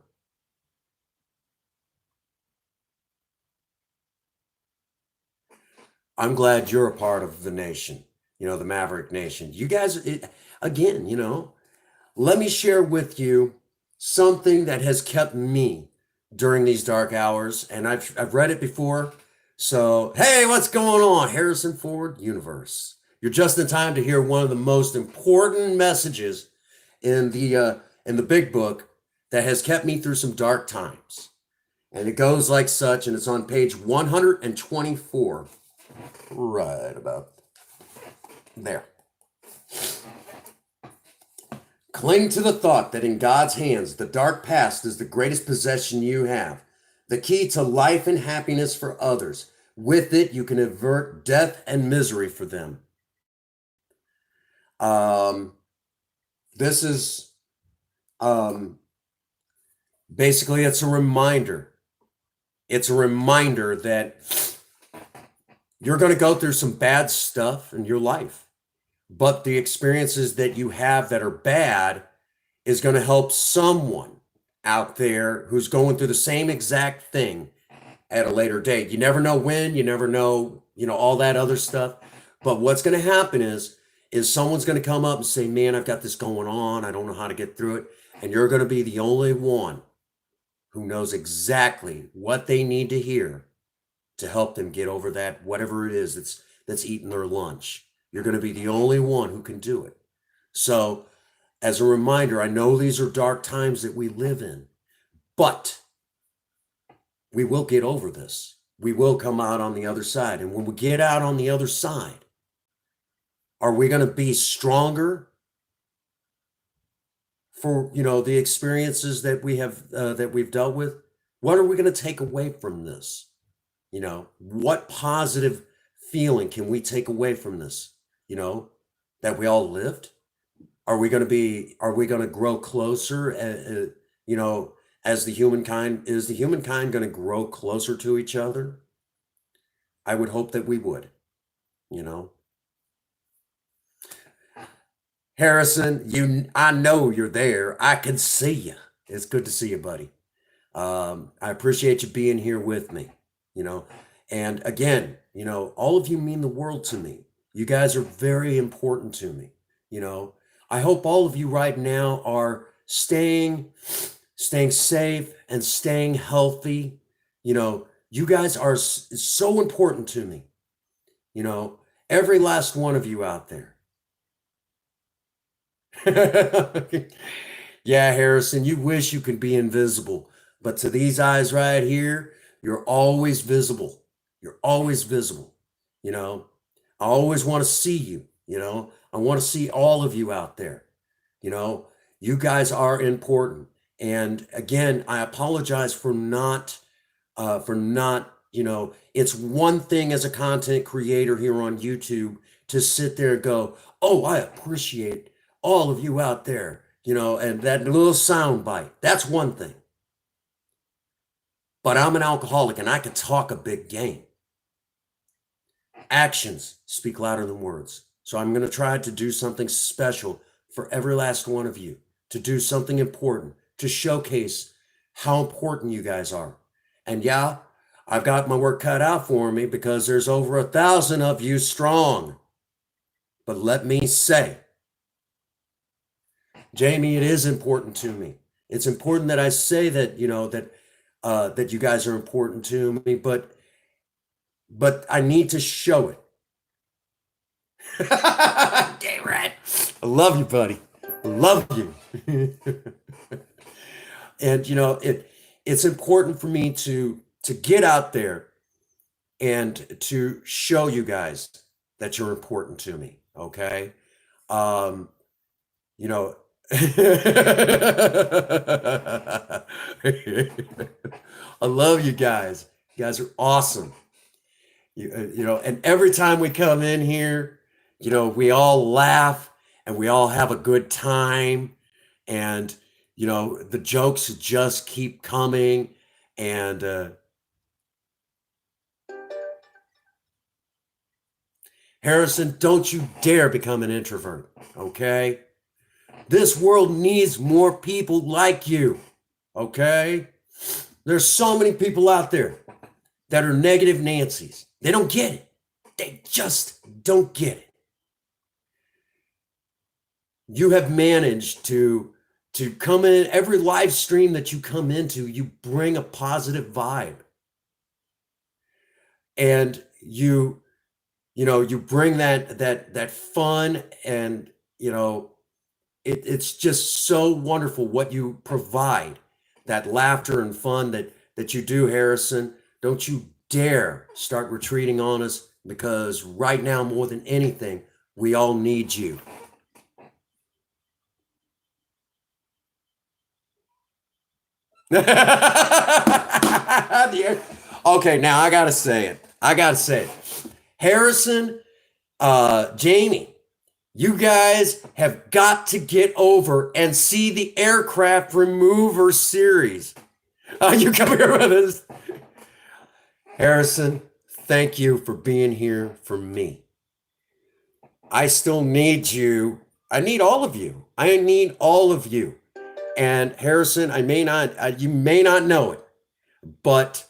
Speaker 1: I'm glad you're a part of the nation, the Maverick Nation. You guys, again, let me share with you something that has kept me during these dark hours. And I've read it before. So, hey, what's going on? Harrison Ford Universe. You're just in time to hear one of the most important messages in the big book that has kept me through some dark times. And it goes like such, and it's on page 124. Right about there. Cling to the thought that in God's hands, the dark past is the greatest possession you have, the key to life and happiness for others. With it, you can avert death and misery for them. This is basically, it's a reminder. It's a reminder that you're going to go through some bad stuff in your life, but the experiences that you have that are bad is going to help someone out there who's going through the same exact thing at a later date. You never know when, you never know, all that other stuff. But what's going to happen is someone's going to come up and say, man, I've got this going on. I don't know how to get through it. And you're going to be the only one who knows exactly what they need to hear to help them get over that, whatever it is that's eating their lunch. You're going to be the only one who can do it. So as a reminder, I know these are dark times that we live in, but we will get over this. We will come out on the other side. And when we get out on the other side, are we going to be stronger for, the experiences that we have, that we've dealt with? What are we going to take away from this? What positive feeling can we take away from this? That we all lived? Are we going to grow closer? As the humankind, is the humankind going to grow closer to each other? I would hope that we would, Harrison, I know you're there. I can see you. It's good to see you, buddy. I appreciate you being here with me, and again, all of you mean the world to me. You guys are very important to me. I hope all of you right now are staying safe and staying healthy. You guys are so important to me. Every last one of you out there. Yeah, Harrison, you wish you could be invisible, but to these eyes right here, you're always visible. You're always visible. I always want to see you. I want to see all of you out there. You guys are important. And again, I apologize for not, it's one thing as a content creator here on YouTube to sit there and go, oh, I appreciate all of you out there, and that little sound bite. That's one thing. But I'm an alcoholic and I can talk a big game. Actions speak louder than words. So I'm going to try to do something special for every last one of you, to do something important, to showcase how important you guys are. And yeah, I've got my work cut out for me because there's over 1,000 of you strong. But let me say, Jamie, it is important to me. It's important that I say that, that you guys are important to me, but I need to show it. Okay, right. I love you, buddy. I love you. And it's important for me to get out there and to show you guys that you're important to me. Okay. Um, you know, I love you guys. You guys are awesome. And every time we come in here, we all laugh and we all have a good time. And, the jokes just keep coming. And, Harrison, don't you dare become an introvert, okay? This world needs more people like you, okay? There's so many people out there that are negative Nancy's. They don't get it. They just don't get it. You have managed to come in every live stream that you come into, you bring a positive vibe. And you bring that fun, and it's just so wonderful what you provide, that laughter and fun that you do, Harrison. Don't you dare start retreating on us, because right now, more than anything, we all need you. Okay, now I gotta say it. Harrison, Jamie, you guys have got to get over and see the Aircraft Remover series. You come here with us. Harrison, thank you for being here for me. I still need you. I need all of you. I need all of you. And Harrison, you may not know it, but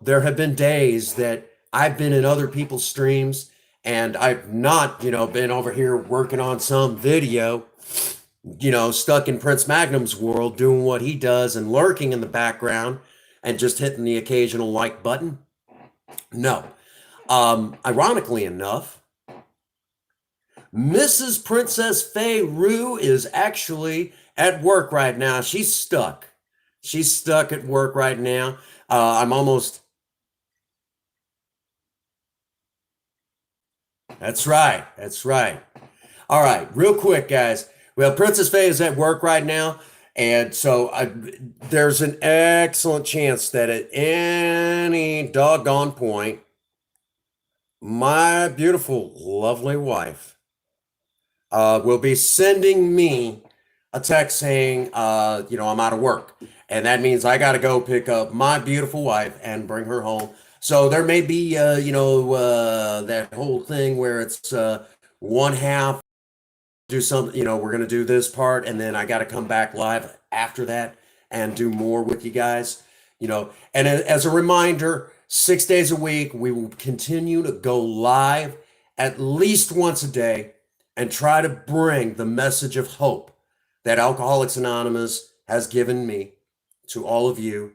Speaker 1: there have been days that I've been in other people's streams and I've not, been over here working on some video, stuck in Prince Magnum's world doing what he does and lurking in the background and just hitting the occasional like button. No. Ironically enough, Mrs. Princess Faye Rue is actually at work right now. She's stuck. She's stuck at work right now. I'm almost. That's right. That's right. All right, real quick, guys. Well, Princess Faye is at work right now. And so there's an excellent chance that at any doggone point, my beautiful, lovely wife will be sending me a text saying, I'm out of work. And that means I got to go pick up my beautiful wife and bring her home. So there may be, that whole thing where it's one half, do something, we're going to do this part, and then I got to come back live after that and do more with you guys, And as a reminder, 6 days a week, we will continue to go live at least once a day and try to bring the message of hope that Alcoholics Anonymous has given me to all of you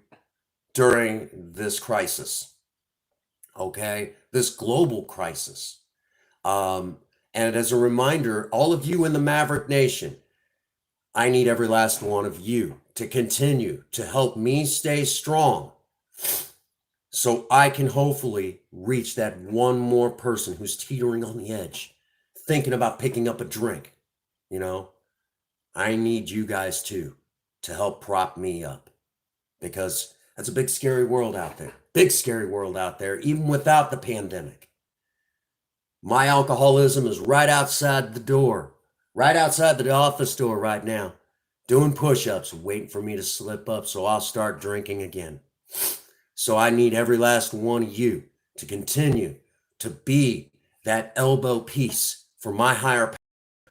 Speaker 1: during this crisis, okay? This global crisis. And as a reminder, all of you in the Maverick Nation, I need every last one of you to continue to help me stay strong so I can hopefully reach that one more person who's teetering on the edge, thinking about picking up a drink. I need you guys too to help prop me up, because that's a big, scary world out there. Big, scary world out there, even without the pandemic. My alcoholism is right outside the door, right outside the office door right now, doing push-ups, waiting for me to slip up so I'll start drinking again. So I need every last one of you to continue to be that elbow piece for my higher power,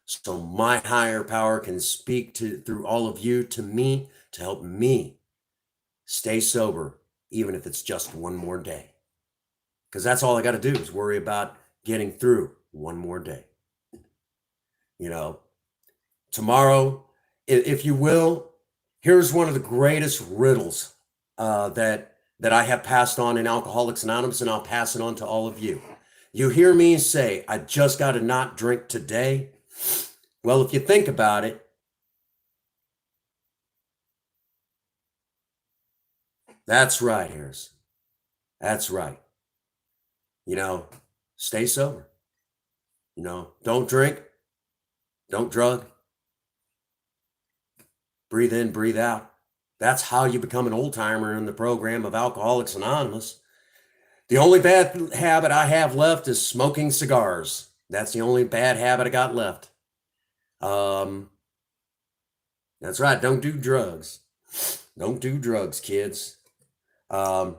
Speaker 1: so my higher power can speak through all of you to me to help me stay sober, even if it's just one more day. Because that's all I got to do is worry about getting through one more day. Tomorrow, if you will, here's one of the greatest riddles that I have passed on in Alcoholics Anonymous, and I'll pass it on to all of you. You hear me say, I just got to not drink today. Well, if you think about it, That's right, Harris. That's right. Stay sober. Don't drink, don't drug, breathe in, breathe out. That's how you become an old timer in the program of Alcoholics Anonymous. The only bad habit I have left is smoking cigars. That's the only bad habit I got left. Um, that's right. Don't do drugs. Don't do drugs, kids. Um,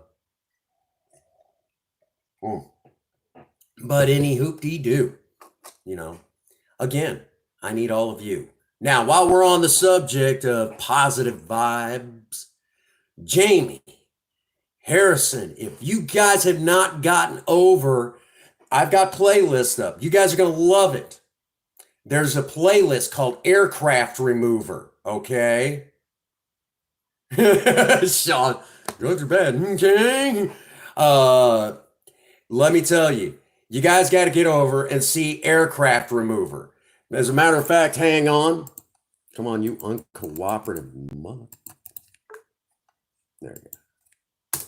Speaker 1: mm. But any hoop-dee-doo, again, I need all of you. Now, while we're on the subject of positive vibes, Jamie, Harrison, if you guys have not gotten over, I've got playlists up. You guys are going to love it. There's a playlist called Aircraft Remover, okay? Sean, drugs are bad, okay? Let me tell you, you guys got to get over and see Aircraft Remover. As a matter of fact, hang on. Come on, you uncooperative mother. There you go.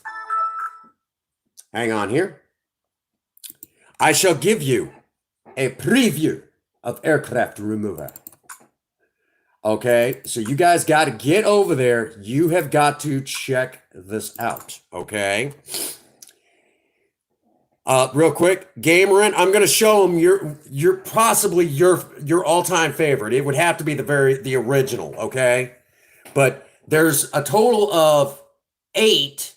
Speaker 1: Hang on here. I shall give you a preview of Aircraft Remover. Okay, so you guys got to get over there. You have got to check this out, okay? Real quick, Gamerin, I'm going to show them your possibly your all-time favorite. It would have to be the original, okay? But there's a total of 8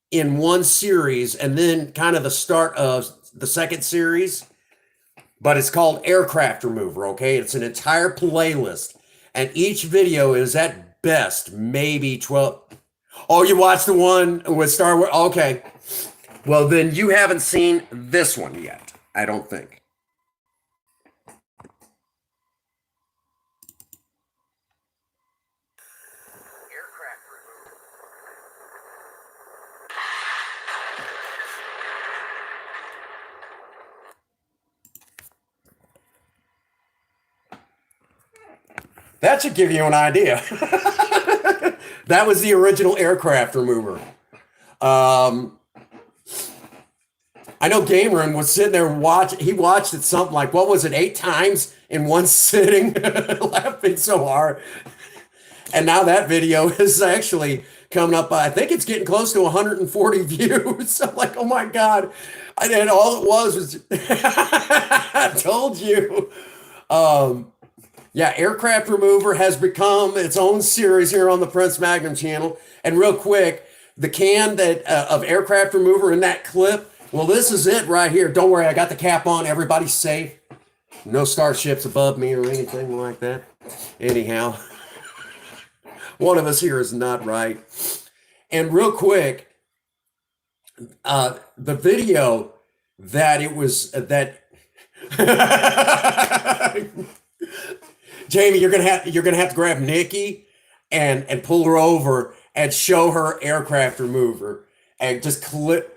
Speaker 1: in one series, and then kind of the start of the second series. But it's called Aircraft Remover, okay? It's an entire playlist, and each video is at best maybe 12. Oh, you watched the one with Star Wars? Okay. Well, then you haven't seen this one yet, I don't think. Aircraft Remover. That should give you an idea. That was the original Aircraft Remover. I know Gamerin was sitting there watching. He watched it something like, what was it, 8 times in one sitting, laughing so hard. And now that video is actually coming up. I think it's getting close to 140 views. So I'm like, oh my God. And all it was I told you. Yeah, Aircraft Remover has become its own series here on the Prince Magnum channel. And real quick, the can of Aircraft Remover in that clip, well, this is it right here. Don't worry, I got the cap on. Everybody's safe. No starships above me or anything like that. Anyhow, one of us here is not right. And real quick, the video that it was that Jamie, you're gonna have to grab Nikki and pull her over and show her Aircraft Remover and just clip.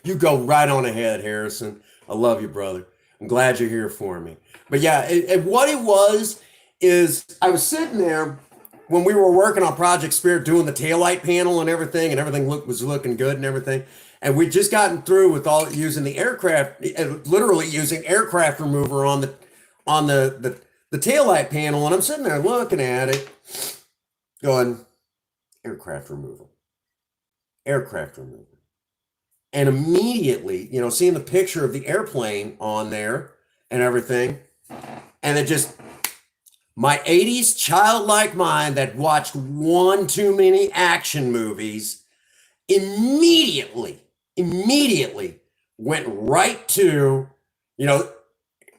Speaker 1: You go right on ahead, Harrison. I love you, brother. I'm glad you're here for me. But yeah, what it was is I was sitting there when we were working on Project Spirit, doing the taillight panel and everything was looking good and everything. And we'd just gotten through with all using the aircraft, literally using Aircraft Remover on the taillight panel. And I'm sitting there looking at it, going, Aircraft Removal. Aircraft Remover. And immediately, seeing the picture of the airplane on there and everything, and it just, my 80s childlike mind that watched one too many action movies immediately went right to,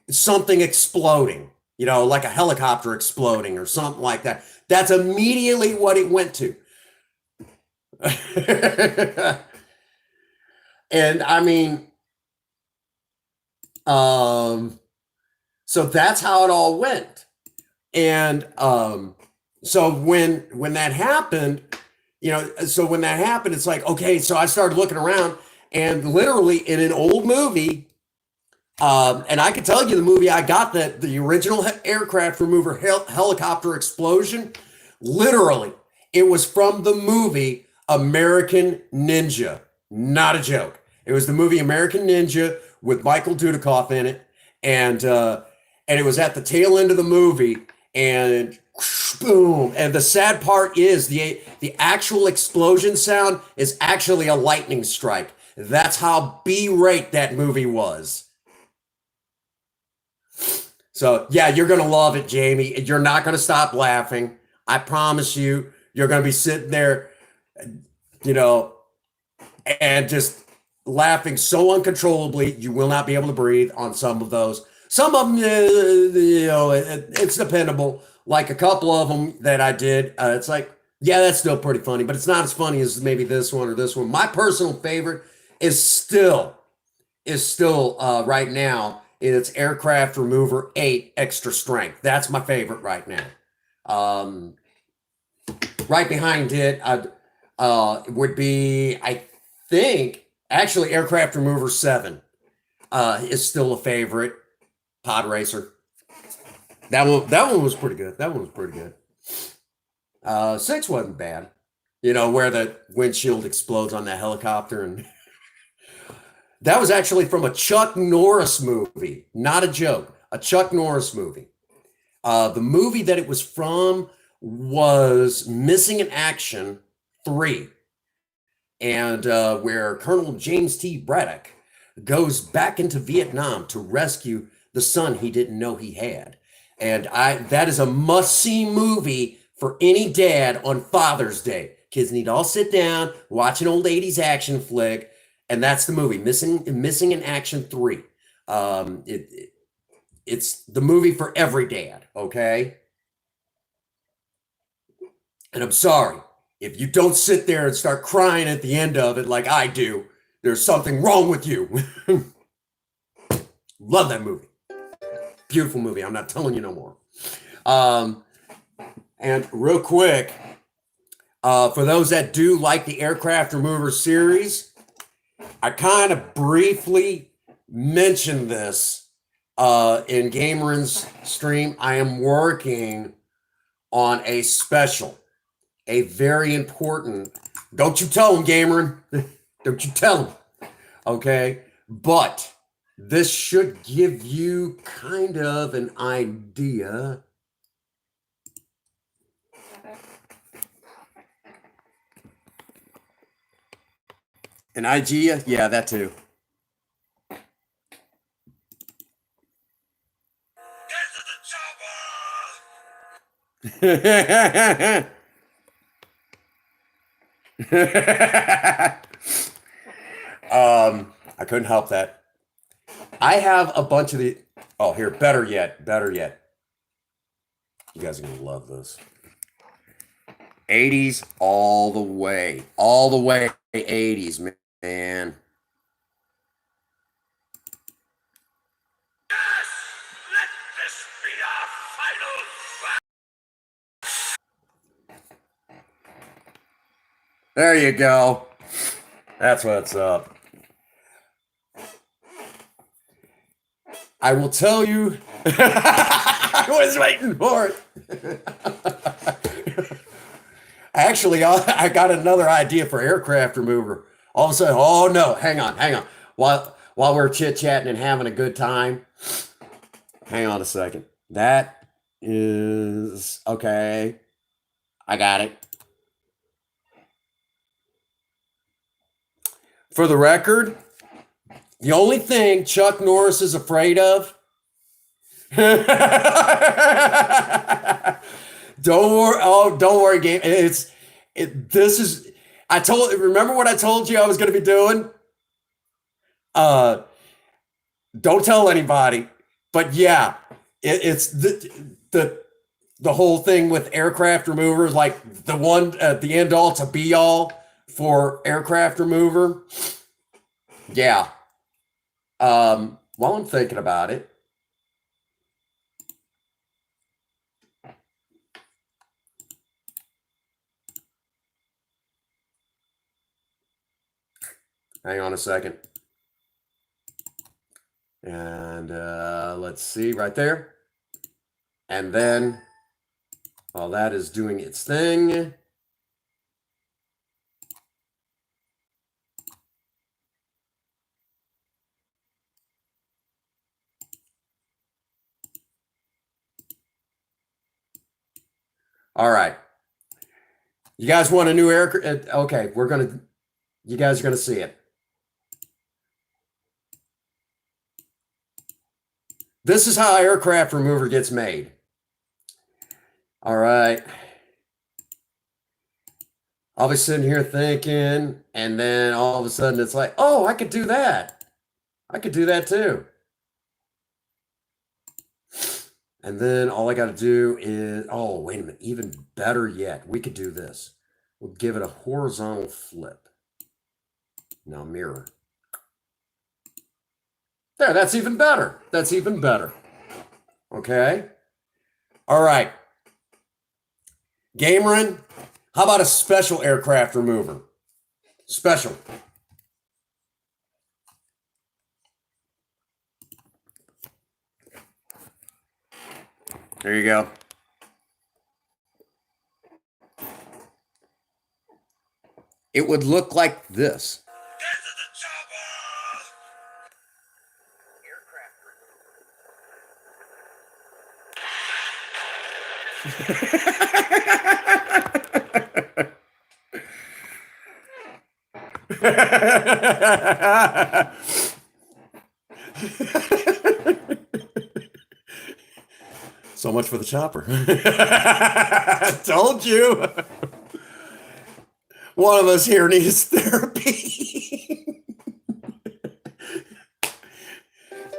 Speaker 1: something exploding, like a helicopter exploding or something like that. That's immediately what it went to. And I mean, so that's how it all went. And so when that happened, it's like, okay, so I started looking around, and literally in an old movie, and I can tell you the movie I got, the original Aircraft Remover helicopter explosion Literally, it was from the movie American Ninja. Not a joke. It was the movie American Ninja with Michael Dudikoff in it, and it was at the tail end of the movie, and boom. And the sad part is the actual explosion sound is actually a lightning strike. That's how B-rate that movie was. So yeah, you're gonna love it, Jamie. You're not gonna stop laughing. I promise you. You're gonna be sitting there, you know, and just laughing so uncontrollably you will not be able to breathe on some of those. Some of them, it's dependable. Like a couple of them that I did, it's like, yeah, that's still pretty funny, but it's not as funny as maybe this one or this one. My personal favorite is still right now. It's Aircraft Remover 8 Extra Strength. That's my favorite right now. Um, right behind it would be, I think, actually Aircraft Remover 7 is still a favorite. Pod Racer. That one was pretty good. That one was pretty good. 6 wasn't bad. You know, where the windshield explodes on that helicopter, and that was actually from a Chuck Norris movie. Not a joke. A Chuck Norris movie. The movie that it was from was Missing in Action 3, and where Colonel James T. Braddock goes back into Vietnam to rescue the son he didn't know he had. And that is a must-see movie for any dad on Father's Day. Kids need to all sit down, watch an old 80s action flick, and that's the movie, Missing in Action 3. It's the movie for every dad, okay? And I'm sorry, if you don't sit there and start crying at the end of it like I do, there's something wrong with you. Love that movie. Beautiful movie. I'm not telling you no more. And real quick, for those that do like the Aircraft Remover series, I kind of briefly mentioned this in Gameren's stream. I am working on a special, a very important. Don't you tell him, Gamerin. Don't you tell him. Okay, but this should give you kind of an idea. An idea? Yeah, that too. I couldn't help that. I have a bunch of the. Oh, here, better yet. You guys are gonna love this. 80s all the way. 80s, man. Yes! Let this be our final. There you go. That's what's up. I will tell you. I was waiting for it. Actually, I got another idea for Aircraft Remover. All of a sudden, oh no, hang on. While we're chit-chatting and having a good time, hang on a second. That is okay. I got it. For the record, the only thing Chuck Norris is afraid of. Don't worry. Oh, don't worry, game. This is. Remember what I told you I was going to be doing. Don't tell anybody. But yeah, it's the whole thing with Aircraft Remover, like the one at the end all to be all for Aircraft Remover. Yeah. While I'm thinking about it. Hang on a second. And let's see right there. And then, while that is doing its thing. All right. You guys want a new aircraft? Okay, you guys are gonna see it. This is how aircraft remover gets made. All right. I'll be sitting here thinking, and then all of a sudden it's like, oh, I could do that. I could do that too. And then all I got to do is, oh, wait a minute, even better yet, we could do this. We'll give it a horizontal flip. Now mirror. There, that's even better. That's even better. Okay. All right. Gamerin, how about a special aircraft remover? Special. There you go. It would look like this. So much for the chopper. Told you. One of us here needs therapy.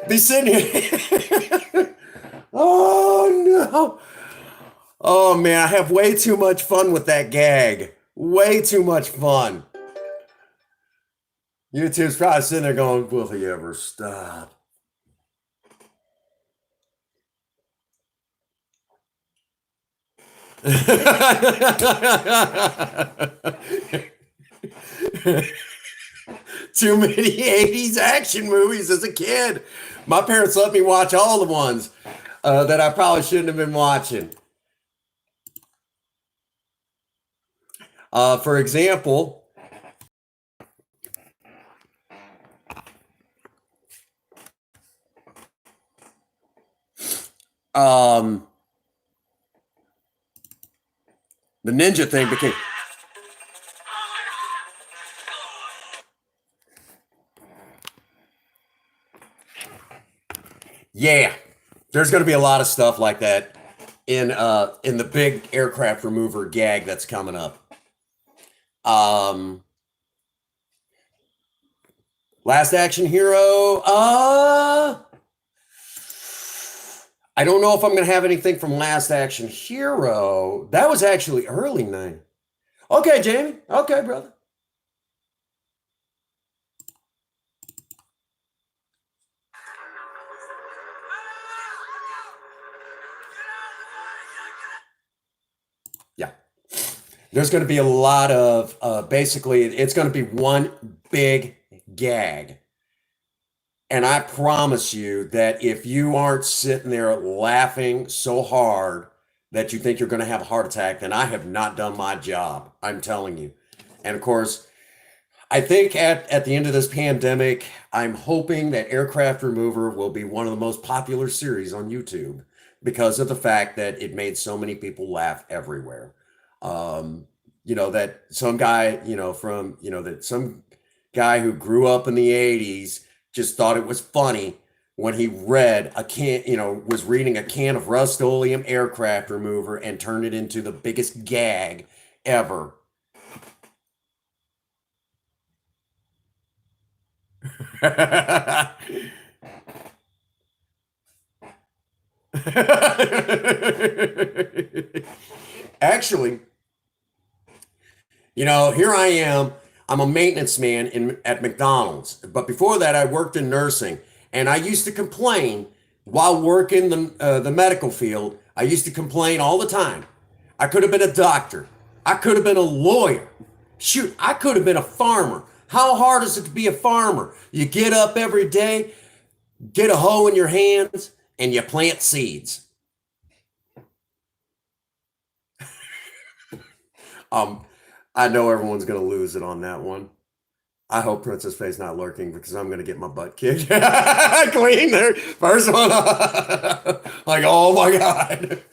Speaker 1: Be sitting here. Oh no. Oh man, I have way too much fun with that gag. Way too much fun. YouTube's probably sitting there going, will he ever stop? Too many 80s action movies as a kid. My parents let me watch all the ones that I probably shouldn't have been watching. For example, the ninja thing became. Yeah, there's going to be a lot of stuff like that in the big aircraft remover gag that's coming up. Last Action Hero. I don't know if I'm going to have anything from Last Action Hero. That was actually early 90s. Okay, Jamie. Okay, brother. Yeah. There's going to be a lot of, basically, it's going to be one big gag. And I promise you that if you aren't sitting there laughing so hard that you think you're going to have a heart attack, then I have not done my job. I'm telling you. And of course, I think at the end of this pandemic, I'm hoping that Aircraft Remover will be one of the most popular series on YouTube because of the fact that it made so many people laugh everywhere. That some guy, that some guy who grew up in the 80s just thought it was funny when he read was reading a can of Rust-Oleum aircraft remover and turned it into the biggest gag ever. Actually, here I am. I'm a maintenance man at McDonald's. But before that, I worked in nursing. And I used to complain while working the medical field. I used to complain all the time. I could have been a doctor. I could have been a lawyer. Shoot, I could have been a farmer. How hard is it to be a farmer? You get up every day, get a hoe in your hands, and you plant seeds. um, I know everyone's gonna lose it on that one. I hope Princess Faye's not lurking because I'm gonna get my butt kicked. Clean there, first one. Like, oh my god.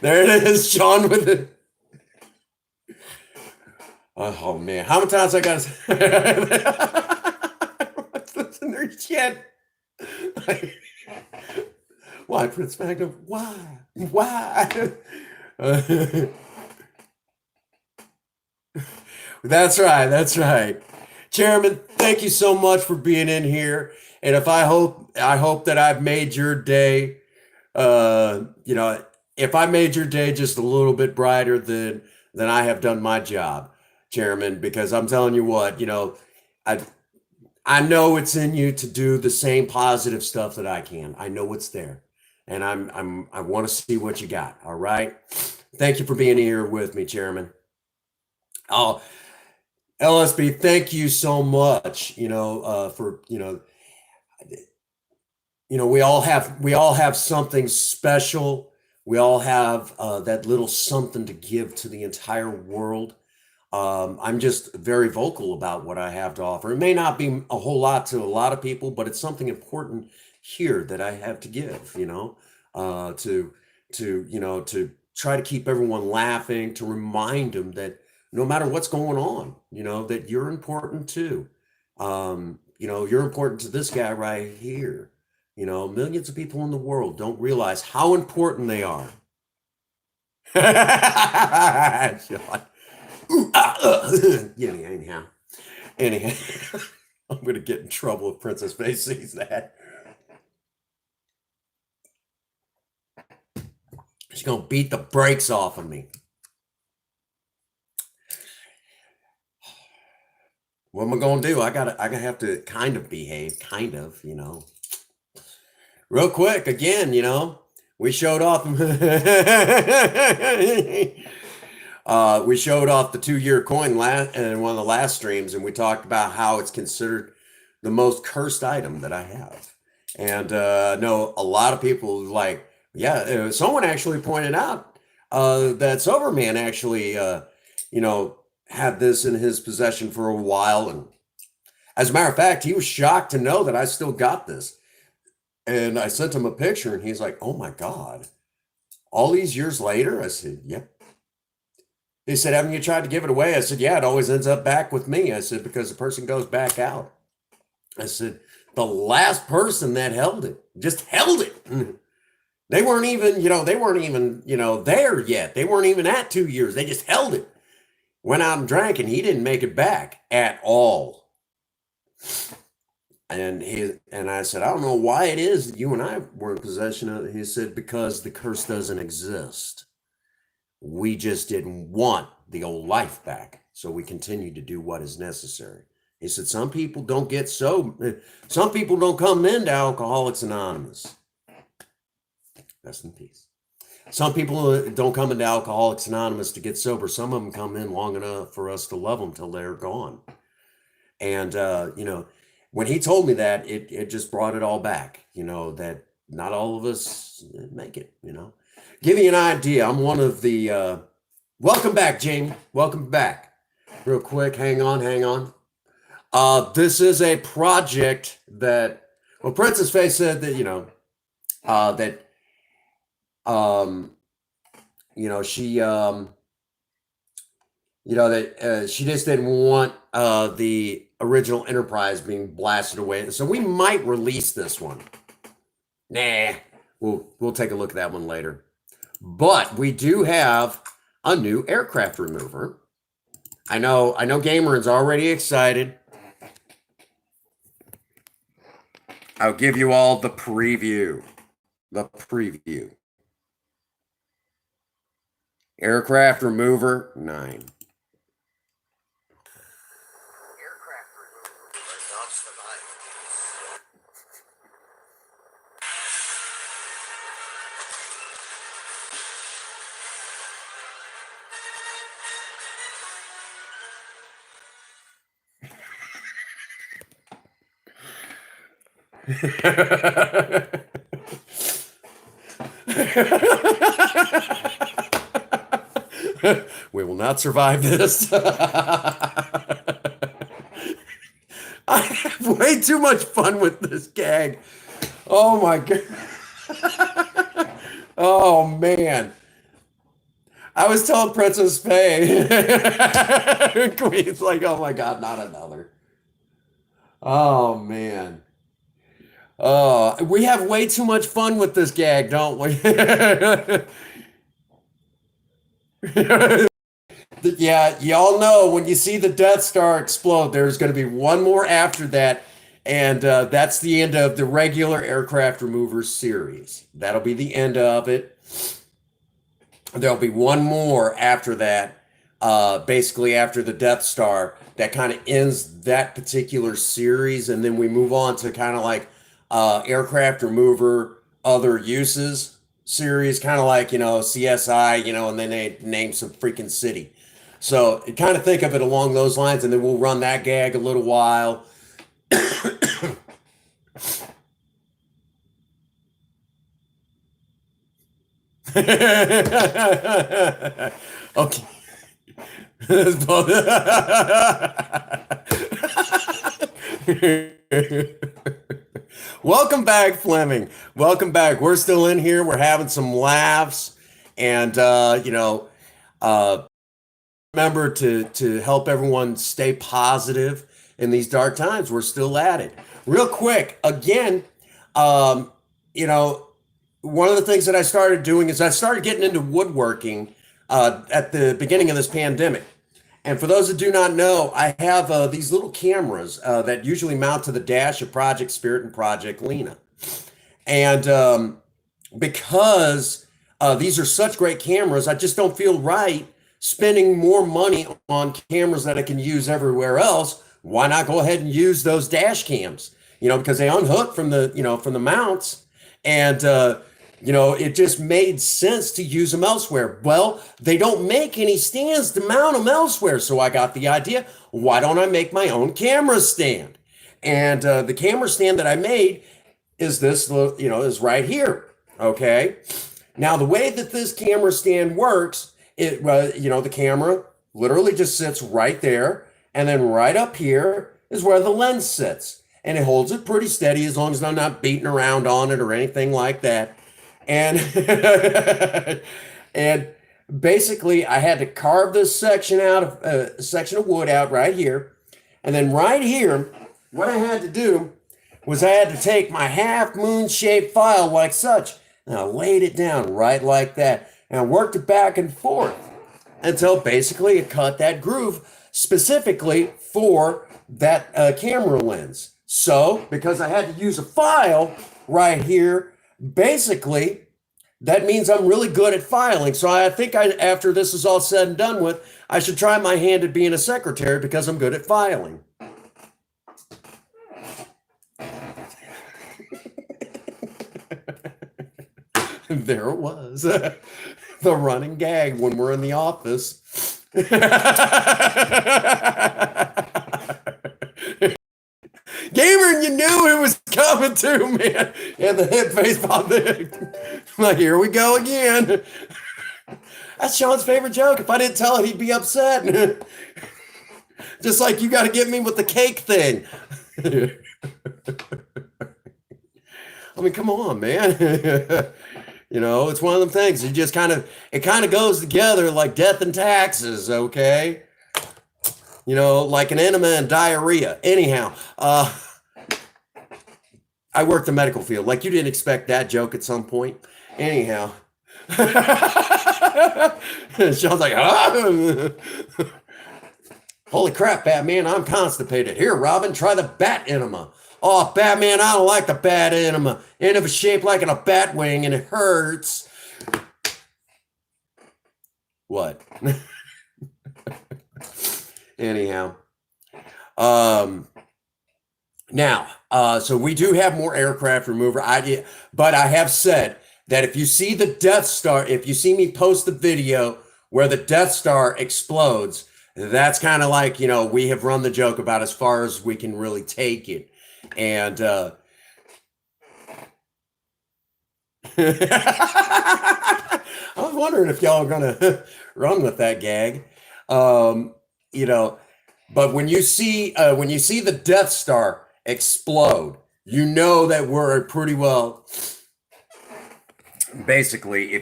Speaker 1: There it is, Sean with it. Oh man, how many times I got what's in their shit? Why, Prince Magnum? Why? Why? That's right. That's right. Chairman, thank you so much for being in here. And if I hope that I've made your day, you know, if I made your day just a little bit brighter than I have done my job, Chairman, because I'm telling you what, I I know it's in you to do the same positive stuff that I can. I know it's there. And I want to see what you got. All right. Thank you for being here with me, Chairman. Oh, LSB, thank you so much, for, we all have something special. We all have that little something to give to the entire world. I'm just very vocal about what I have to offer. It may not be a whole lot to a lot of people, but it's something important here that I have to give, to to try to keep everyone laughing, to remind them that no matter what's going on, that you're important too. You're important to this guy right here. Millions of people in the world don't realize how important they are. Yeah, anyhow. Anyhow, I'm gonna get in trouble if Princess Faye sees that. She's gonna beat the brakes off of me. What am I gonna do? I gotta have to kind of behave, Real quick, again, we showed off. We showed off the 2-year coin in one of the last streams, and we talked about how it's considered the most cursed item that I have. And I know a lot of people like, yeah, someone actually pointed out that Soberman actually, had this in his possession for a while. And as a matter of fact, he was shocked to know that I still got this. And I sent him a picture, and he's like, oh my God, all these years later? I said, yep. He said, haven't you tried to give it away? I said, yeah, it always ends up back with me. I said, because the person goes back out. I said, the last person that held it just held it. They weren't even, there yet. They weren't even at 2 years. They just held it. Went out and drank, and he didn't make it back at all. And I said, I don't know why it is that you and I were in possession of it. He said, because the curse doesn't exist. We just didn't want the old life back. So we continue to do what is necessary. He said, some people don't some people don't come into Alcoholics Anonymous. Rest in peace. Some people don't come into Alcoholics Anonymous to get sober. Some of them come in long enough for us to love them till they're gone. And, when he told me that, it just brought it all back, that not all of us make it, Give you an idea. I'm one of the, welcome back, Jamie. Welcome back. Real quick, hang on. This is a project that, well, Princess Faye said that, she, that she just didn't want the original Enterprise being blasted away. So we might release this one. Nah, we'll take a look at that one later. But we do have a new aircraft remover. I know Gameron's already excited. I'll give you all the preview. Aircraft remover 9. We will not survive this. I have way too much fun with this gag. Oh my god. Oh man. I was telling Princess Faye. Queen's like, oh my god, not another. Oh man. Oh, we have way too much fun with this gag, don't we? Yeah, y'all know when you see the Death Star explode, there's going to be one more after that, and that's the end of the regular aircraft remover series. That'll be the end of it. There'll be one more after that, basically after the Death Star, that kind of ends that particular series, and then we move on to kind of like aircraft remover other uses series, kind of like CSI, and then they name some freaking city. So kind of think of it along those lines, and then we'll run that gag a little while. Okay. Welcome back, Fleming. Welcome back. We're still in here. We're having some laughs, and uh, remember to help everyone stay positive in these dark times. We're still at it. Real quick, again, um, you know, one of the things that I started doing is I started getting into woodworking at the beginning of this pandemic. And for those that do not know, I have these little cameras that usually mount to the dash of Project Spirit and Project Lena. And because these are such great cameras, I just don't feel right spending more money on cameras that I can use everywhere else. Why not go ahead and use those dash cams? Because they unhook from the mounts, and it just made sense to use them elsewhere. Well, they don't make any stands to mount them elsewhere, so I got the idea. Why don't I make my own camera stand? And the camera stand that I made is this, is right here. Okay. Now, the way that this camera stand works, the camera literally just sits right there, and then right up here is where the lens sits, and it holds it pretty steady as long as I'm not beating around on it or anything like that. And and basically, I had to carve this section out of a section of wood out right here, and then right here, what I had to do was I had to take my half moon shaped file like such, and I laid it down right like that, and I worked it back and forth until basically it cut that groove specifically for that camera lens. So, because I had to use a file right here, basically, that means I'm really good at filing. So I think after this is all said and done with, I should try my hand at being a secretary because I'm good at filing. There it was. The running gag when we're in the office. Gamer, you knew it was coming too, man. And the hit face pop. Like, here we go again. That's Sean's favorite joke. If I didn't tell it, he'd be upset. Just like you got to get me with the cake thing. I mean, come on, man. It's one of them things. It kind of goes together like death and taxes, okay? Like an enema and diarrhea. Anyhow, I worked the medical field. Like you didn't expect that joke at some point. Anyhow. Sean's like, ah! Holy crap, Batman, I'm constipated. Here, Robin, try the bat enema. Oh, Batman, I don't like the bat enema. Enema shaped like a bat wing and it hurts. What? Anyhow. Now, so we do have more aircraft remover idea, but I have said that if you see the Death Star, if you see me post the video where the Death Star explodes, that's kind of like, we have run the joke about as far as we can really take it. And I was wondering if y'all are gonna run with that gag. Um, you know, but when you see the Death Star explode, you know that we're pretty well. Basically,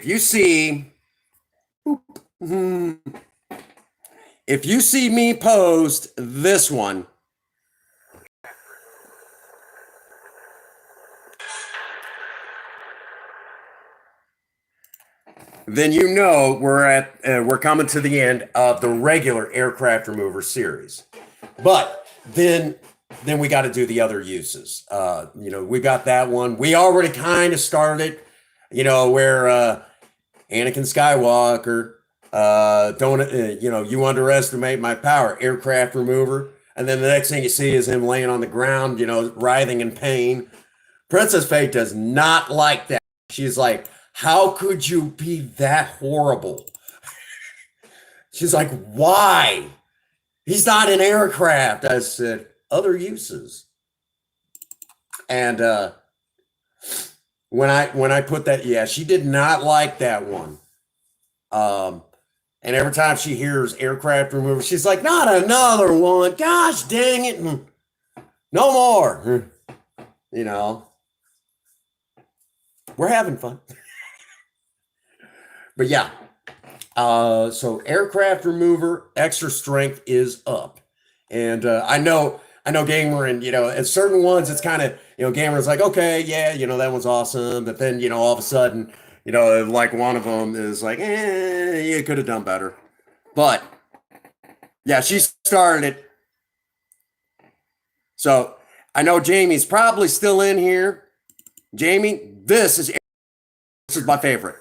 Speaker 1: hmm, if you see me post this one, then you know we're coming to the end of the regular aircraft remover series. But then we got to do the other uses. We got that one. We already kind of started. Where Anakin Skywalker, don't you underestimate my power, aircraft remover, and then the next thing you see is him laying on the ground, writhing in pain. Princess Faye does not like that. She's like, how could you be that horrible? She's like, why? He's not an aircraft. I said, other uses. And when I put that, yeah, she did not like that one. And every time she hears aircraft remover, she's like, not another one. Gosh dang it. No more. You know, we're having fun. But yeah, so aircraft remover, extra strength is up. And I know Gamer and, at certain ones, it's kind of, Gamer's like, okay, yeah, that one's awesome. But then, all of a sudden, like one of them is like, you could have done better. But yeah, she started it. So I know Jamie's probably still in here. Jamie, this is my favorite.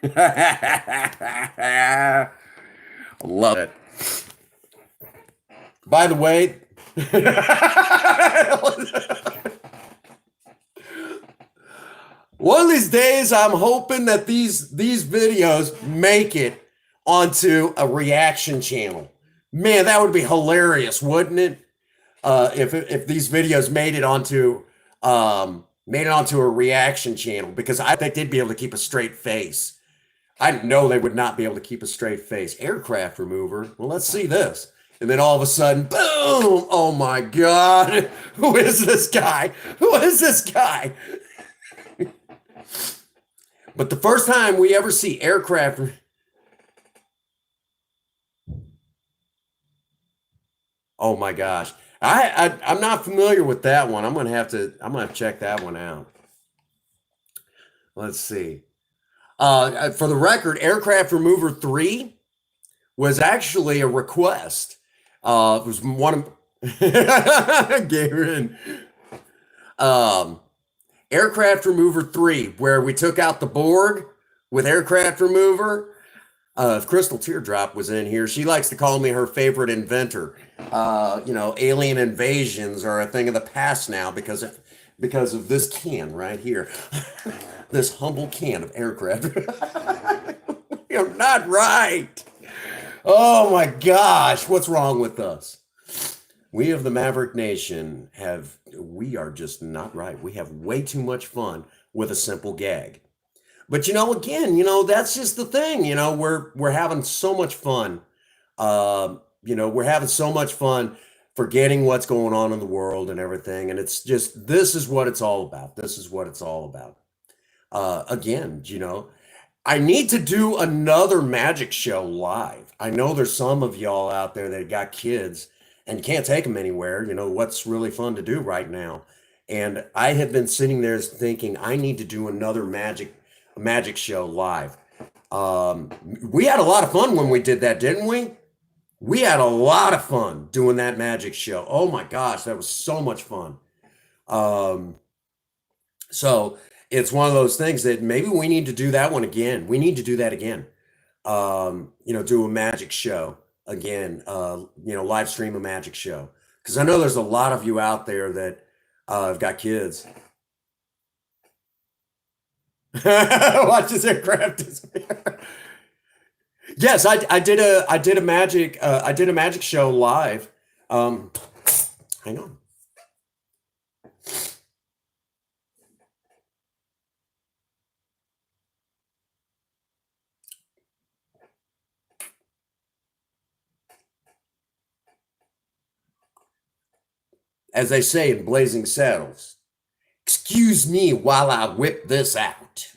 Speaker 1: I love it. By the way, one of these days, I'm hoping that these videos make it onto a reaction channel. Man, that would be hilarious, wouldn't it? If these videos made it onto a reaction channel, because I think they'd be able to keep a straight face. I know they would not be able to keep a straight face. Aircraft remover. Well, let's see this. And then all of a sudden, boom! Oh my God! Who is this guy? Who is this guy? But the first time we ever see aircraft, oh my gosh, I'm not familiar with that one. I'm gonna check that one out. Let's see. For the record, Aircraft Remover 3 was actually a request. It was one of Garen. Um, Aircraft Remover 3, where we took out the Borg with Aircraft Remover. If Crystal Teardrop was in here, she likes to call me her favorite inventor. Alien invasions are a thing of the past now because of this can right here. This humble can of aircraft. You're not right. Oh my gosh, what's wrong with us? We of the Maverick Nation we are just not right. We have way too much fun with a simple gag. But again, that's just the thing. We're having so much fun. We're having so much fun forgetting what's going on in the world and everything. And it's just this is what it's all about. This is what it's all about. Again, I need to do another magic show live. I know there's some of y'all out there that got kids and you can't take them anywhere. What's really fun to do right now. And I have been sitting there thinking I need to do another magic show live. We had a lot of fun when we did that, didn't we? We had a lot of fun doing that magic show. Oh my gosh, that was so much fun. Um, so it's one of those things that maybe we need to do that one again. We need to do that again. Do a magic show again. Live stream a magic show, because I know there's a lot of you out there that have got kids. Watch his aircraft disappear. Yes, I did a magic show live. Um, hang on. As they say in Blazing Saddles, excuse me while I whip this out.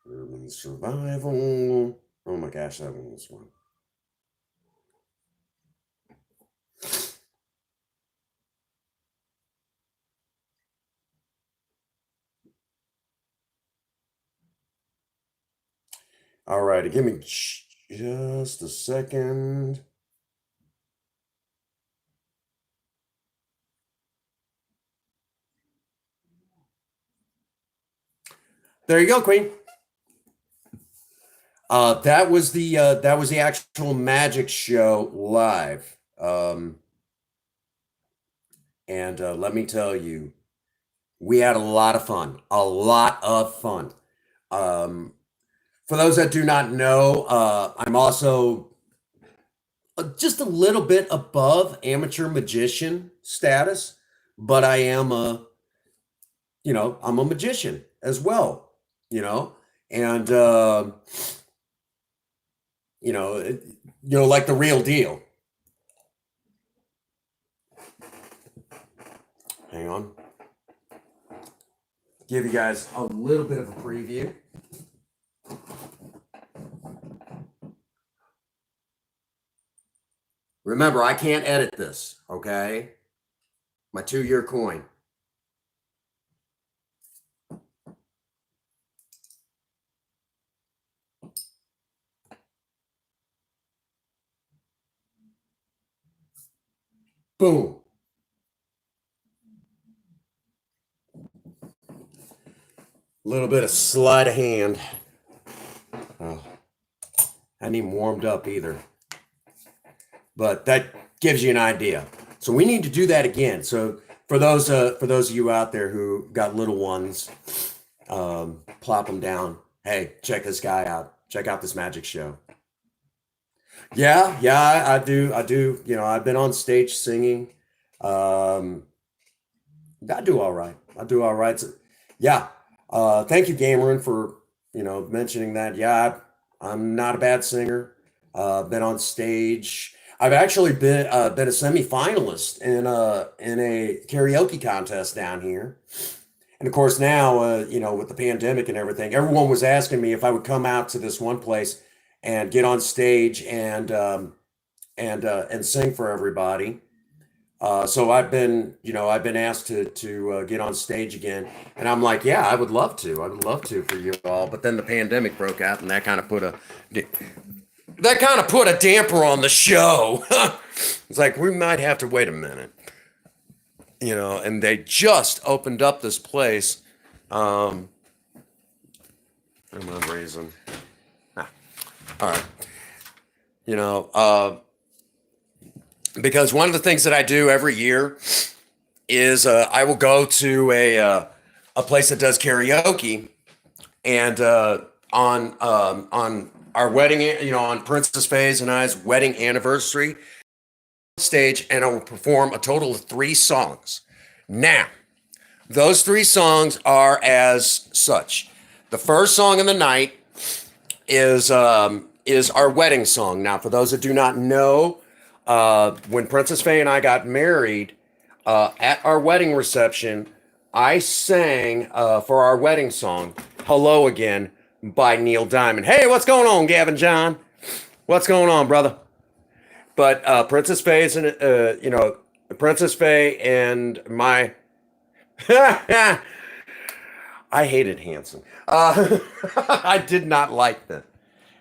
Speaker 1: Urban survival. Oh my gosh, that one was one. All right, give me just a second. There you go, Queen. That was the actual magic show live. And let me tell you, we had a lot of fun. A lot of fun. For those that do not know, I'm also just a little bit above amateur magician status, but I am I'm a magician as well, and like the real deal. Hang on. Give you guys a little bit of a preview. Remember, I can't edit this, okay? My 2-year coin. Boom. A little bit of sleight of hand. Oh, I hadn't even warmed up either. But that gives you an idea. So we need to do that again. So for those of you out there who got little ones, plop them down. Hey, check this guy out. Check out this magic show. Yeah, I do. I've been on stage singing. Um, I do all right. I do all right. So, yeah. Thank you, Gamerin, for mentioning that. Yeah, I'm not a bad singer. Been on stage. I've actually been a semifinalist in a karaoke contest down here. And of course, now with the pandemic and everything, everyone was asking me if I would come out to this one place and get on stage and sing for everybody. So I've been asked to get on stage again, and I'm like, yeah, I would love to. I would love to for you all. But then the pandemic broke out, and that kind of put a damper on the show. It's like we might have to wait a minute, And they just opened up this place. For no reason. All right. Because one of the things that I do every year is I will go to a place that does karaoke, and on our wedding, on Princess Faye's and I's wedding anniversary stage, and I will perform a total of 3 songs. Now, those 3 songs are as such. The first song of the night is our wedding song. Now, for those that do not know, when Princess Faye and I got married, at our wedding reception, I sang for our wedding song, Hello Again by Neil Diamond. Hey, what's going on, Gavin John? What's going on, brother? But Princess Faye's and Princess Faye and my I hated Hanson. I did not like them.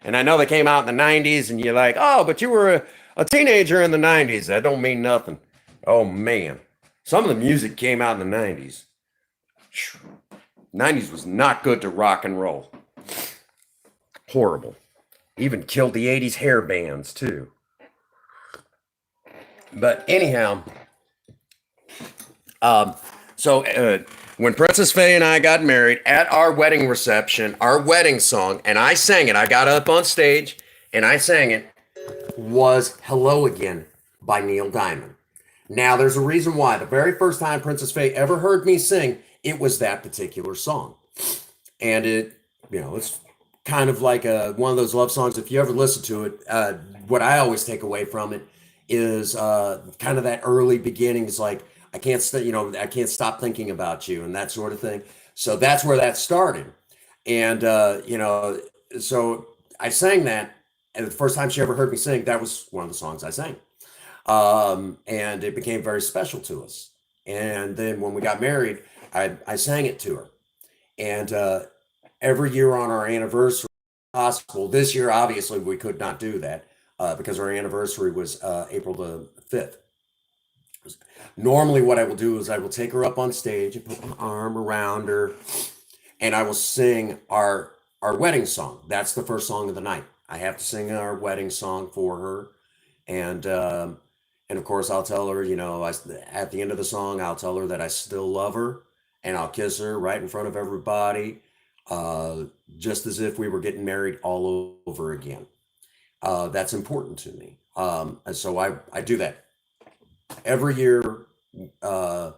Speaker 1: And I know they came out in the 90s, and you're like, oh, but you were a teenager in the 90s. That don't mean nothing. Oh, man. Some of the music came out in the 90s. 90s was not good to rock and roll. Horrible. Even killed the 80s hair bands, too. But anyhow, um, so when Princess Faye and I got married at our wedding reception, our wedding song, and I sang it. I got up on stage and I sang it. Was "Hello Again" by Neil Diamond. Now, there's a reason why. The very first time Princess Faye ever heard me sing, it was that particular song, and it's kind of like one of those love songs. If you ever listen to it, what I always take away from it is kind of that early beginnings, like I can't stop thinking about you and that sort of thing. So that's where that started, and so I sang that, and the first time she ever heard me sing, that was one of the songs I sang, and it became very special to us. And then when we got married, I sang it to her, and every year on our anniversary, possible. This year, obviously, we could not do that because our anniversary was April the 5th. Normally, what I will do is I will take her up on stage and put my arm around her, and I will sing our wedding song. That's the first song of the night. I have to sing our wedding song for her, and of course, I'll tell her, at the end of the song, I'll tell her that I still love her, and I'll kiss her right in front of everybody, uh, just as if we were getting married all over again. That's important to me. And so I do that every year, uh,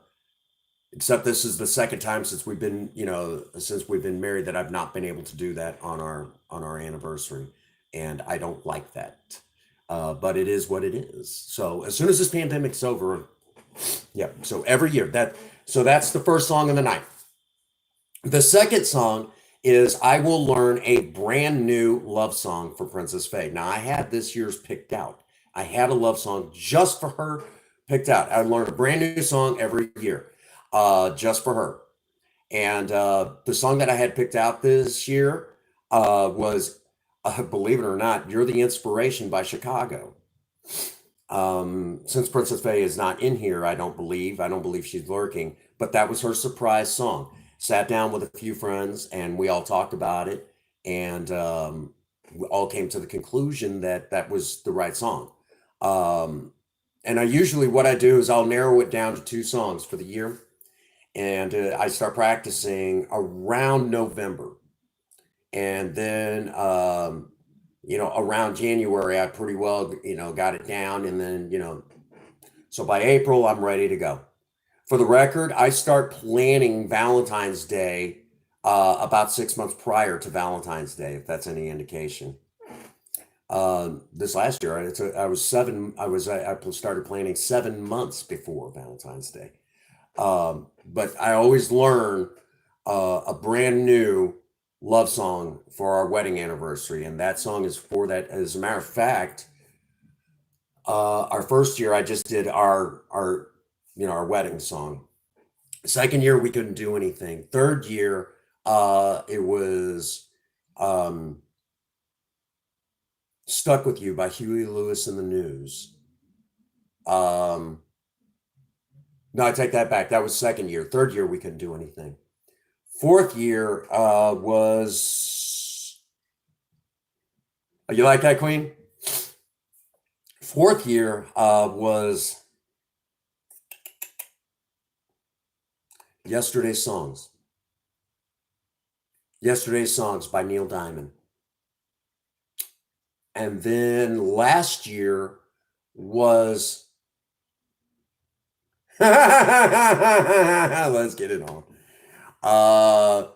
Speaker 1: except this is the second time since we've been married that I've not been able to do that on our anniversary, and I don't like that. But it is what it is. So as soon as this pandemic's over, yeah. So every year that's the first song of the night. The second song is I will learn a brand new love song for Princess Faye. Now I had this year's picked out. I had a love song just for her picked out. I learn a brand new song every year, just for her. And the song that I had picked out this year was, believe it or not, "You're the Inspiration" by Chicago. Since Princess Faye is not in here, I don't believe she's lurking, but that was her surprise song. Sat down with a few friends and we all talked about it, and we all came to the conclusion that that was the right song. Um, and what I do is I'll narrow it down to two songs for the year, and I start practicing around November, and then around January I pretty well got it down, and then so by April I'm ready to go. For the record, I start planning Valentine's Day about 6 months prior to Valentine's Day, if that's any indication. This last year, I was seven. I started planning 7 months before Valentine's Day. But I always learn a brand new love song for our wedding anniversary, and that song is for that. As a matter of fact, our first year I just did our wedding song. Second year we couldn't do anything. Third year, it was um, "Stuck with You" by Huey Lewis and the News. Um, no, I take that back. That was second year. Third year we couldn't do anything. Fourth year was, you like that, Queen? Fourth year was "Yesterday's Songs." "Yesterday's Songs" by Neil Diamond. And then last year was let's get it on. Uh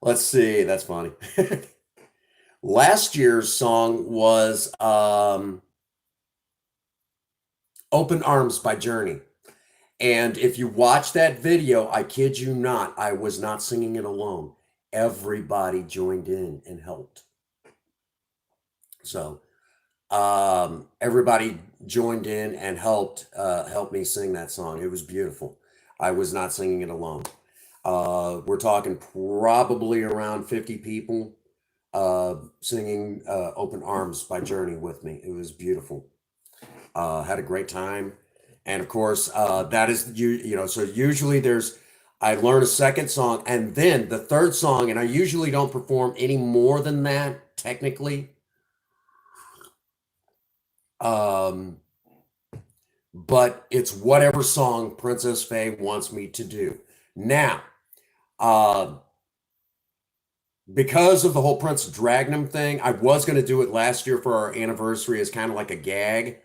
Speaker 1: let's see, that's funny. Last year's song was "Open Arms" by Journey. And if you watch that video, I kid you not, I was not singing it alone. Everybody joined in and helped. So everybody joined in and helped me sing that song. It was beautiful. I was not singing it alone. We're talking probably around 50 people singing "Open Arms" by Journey with me. It was beautiful. Had a great time, and of course, that is So usually I learn a second song, and then the third song, and I usually don't perform any more than that technically. Um, but it's whatever song Princess Faye wants me to do. Now, uh, because of the whole Prince Dragnum thing, I was going to do it last year for our anniversary as kind of like a gag.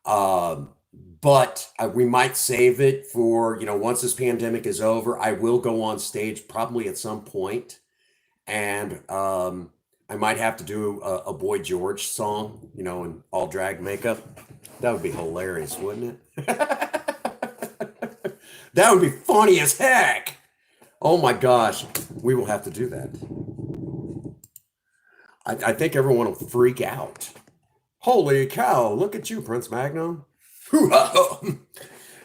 Speaker 1: Um, but we might save it for, once this pandemic is over, I will go on stage probably at some point, and I might have to do a Boy George song, in all drag makeup. That would be hilarious, wouldn't it? That would be funny as heck. Oh my gosh, we will have to do that. I think everyone will freak out. Holy cow, look at you, Prince Magnum.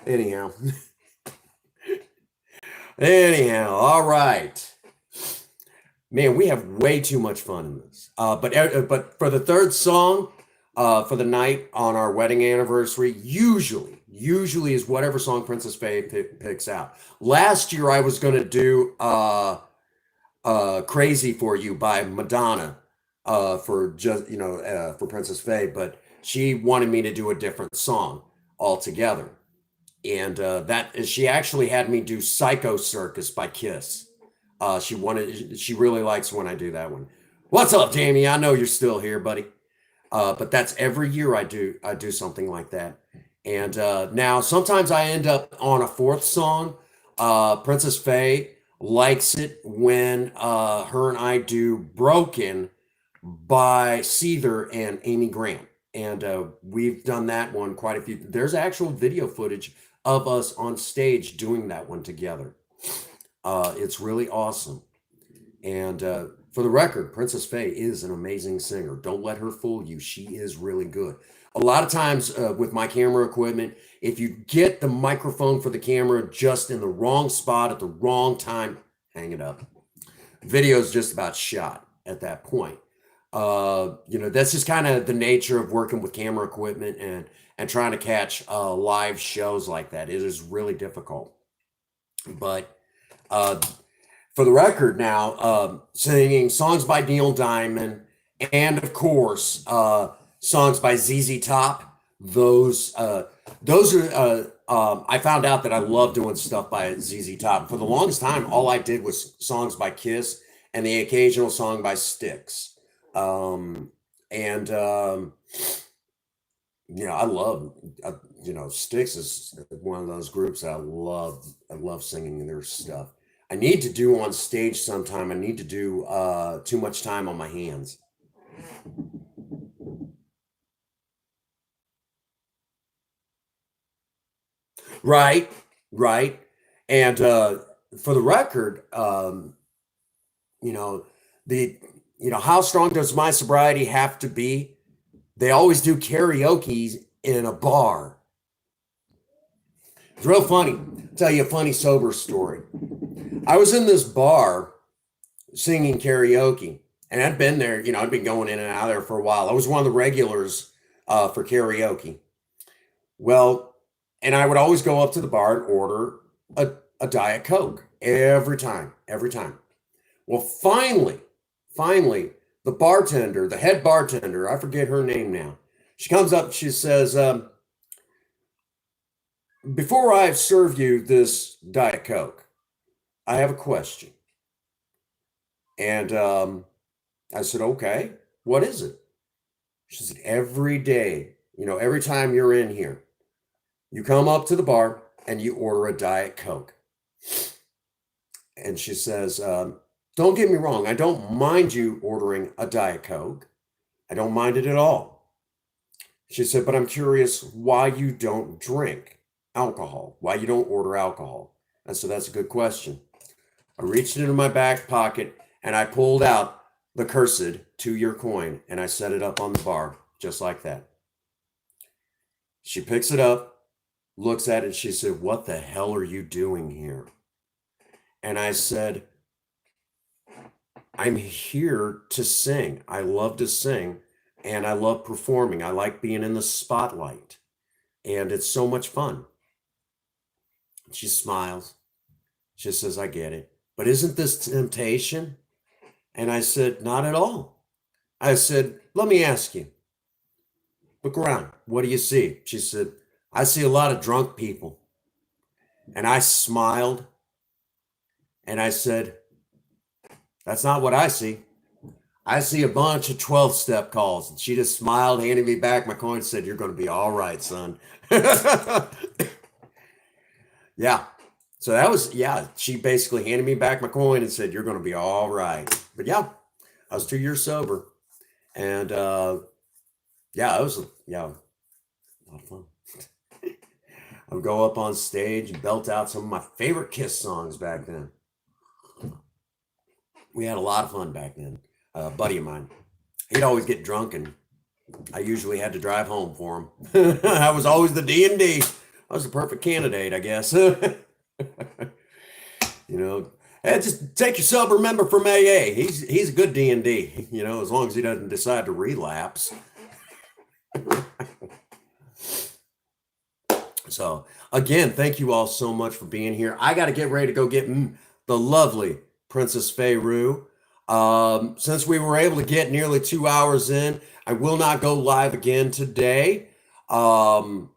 Speaker 1: Anyhow. Anyhow, all right. Man, we have way too much fun in this. But for the third song for the night on our wedding anniversary, usually is whatever song Princess Faye picks out. Last year I was going to do "Crazy for You" by Madonna for just for Princess Faye, but she wanted me to do a different song altogether, and she actually had me do "Psycho Circus" by Kiss. She really likes when I do that one. What's up, Jamie? I know you're still here, buddy. But that's every year I do something like that. And now sometimes I end up on a fourth song. Princess Faye likes it when her and I do "Broken" by Seether and Amy Grant. And we've done that one quite a few. There's actual video footage of us on stage doing that one together. It's really awesome. And for the record, Princess Faye is an amazing singer. Don't let her fool you. She is really good. A lot of times with my camera equipment, if you get the microphone for the camera just in the wrong spot at the wrong time, hang it up. Video's just about shot at that point. That's just kind of the nature of working with camera equipment and trying to catch live shows like that. It is really difficult. But for the record now, singing songs by Neil Diamond and of course songs by ZZ Top. Those are I found out that I love doing stuff by ZZ Top. For the longest time, all I did was songs by Kiss and the occasional song by Styx. And I love Styx is one of those groups that I love. I love singing their stuff. I need to do on stage sometime. I need to do Too Much Time on My Hands. Right, right. And for the record, the how strong does my sobriety have to be? They always do karaoke in a bar. It's real funny. I'll tell you a funny sober story. I was in this bar singing karaoke, and I'd been there. I'd been going in and out of there for a while. I was one of the regulars for karaoke. Well, and I would always go up to the bar and order a Diet Coke every time, every time. Well, finally, the head bartender, I forget her name now. She comes up, she says, "Before I serve you this Diet Coke, I have a question." And I said, "Okay, what is it?" She said, "Every day, every time you're in here, you come up to the bar and you order a Diet Coke." And she says, "Don't get me wrong, I don't mind you ordering a Diet Coke. I don't mind it at all." She said, "But I'm curious why you don't drink alcohol, why you don't order alcohol." I said, "That's a good question." I reached into my back pocket and I pulled out the cursed 2-year coin and I set it up on the bar just like that. She picks it up, looks at it, and she said, "What the hell are you doing here?" And I said, "I'm here to sing. I love to sing and I love performing. I like being in the spotlight and it's so much fun." She smiles. She says, "I get it. But isn't this temptation?" And I said, "Not at all." I said, "Let me ask you. Look around. What do you see?" She said, I see a lot of drunk people. And I smiled and I said, that's not what I see. I see a bunch of 12 step calls. And she just smiled, handed me back my coin, and said, you're going to be all right, son. Yeah. So that was, yeah, she basically handed me back my coin and said, you're going to be all right. But yeah, I was 2 years sober. And yeah, it was, yeah, a lot of fun. I would go up on stage and belt out some of my favorite Kiss songs back then. We had a lot of fun back then. A buddy of mine, he'd always get drunk, and I usually had to drive home for him. I was always the D&D. I was the perfect candidate, I guess. You know, hey, just take your sober member from AA. He's a good D&D. You know, as long as he doesn't decide to relapse. So again, thank you all so much for being here. I got to get ready to go get the lovely Princess Feyru. Since we were able to get nearly 2 hours in, I will not go live again today. You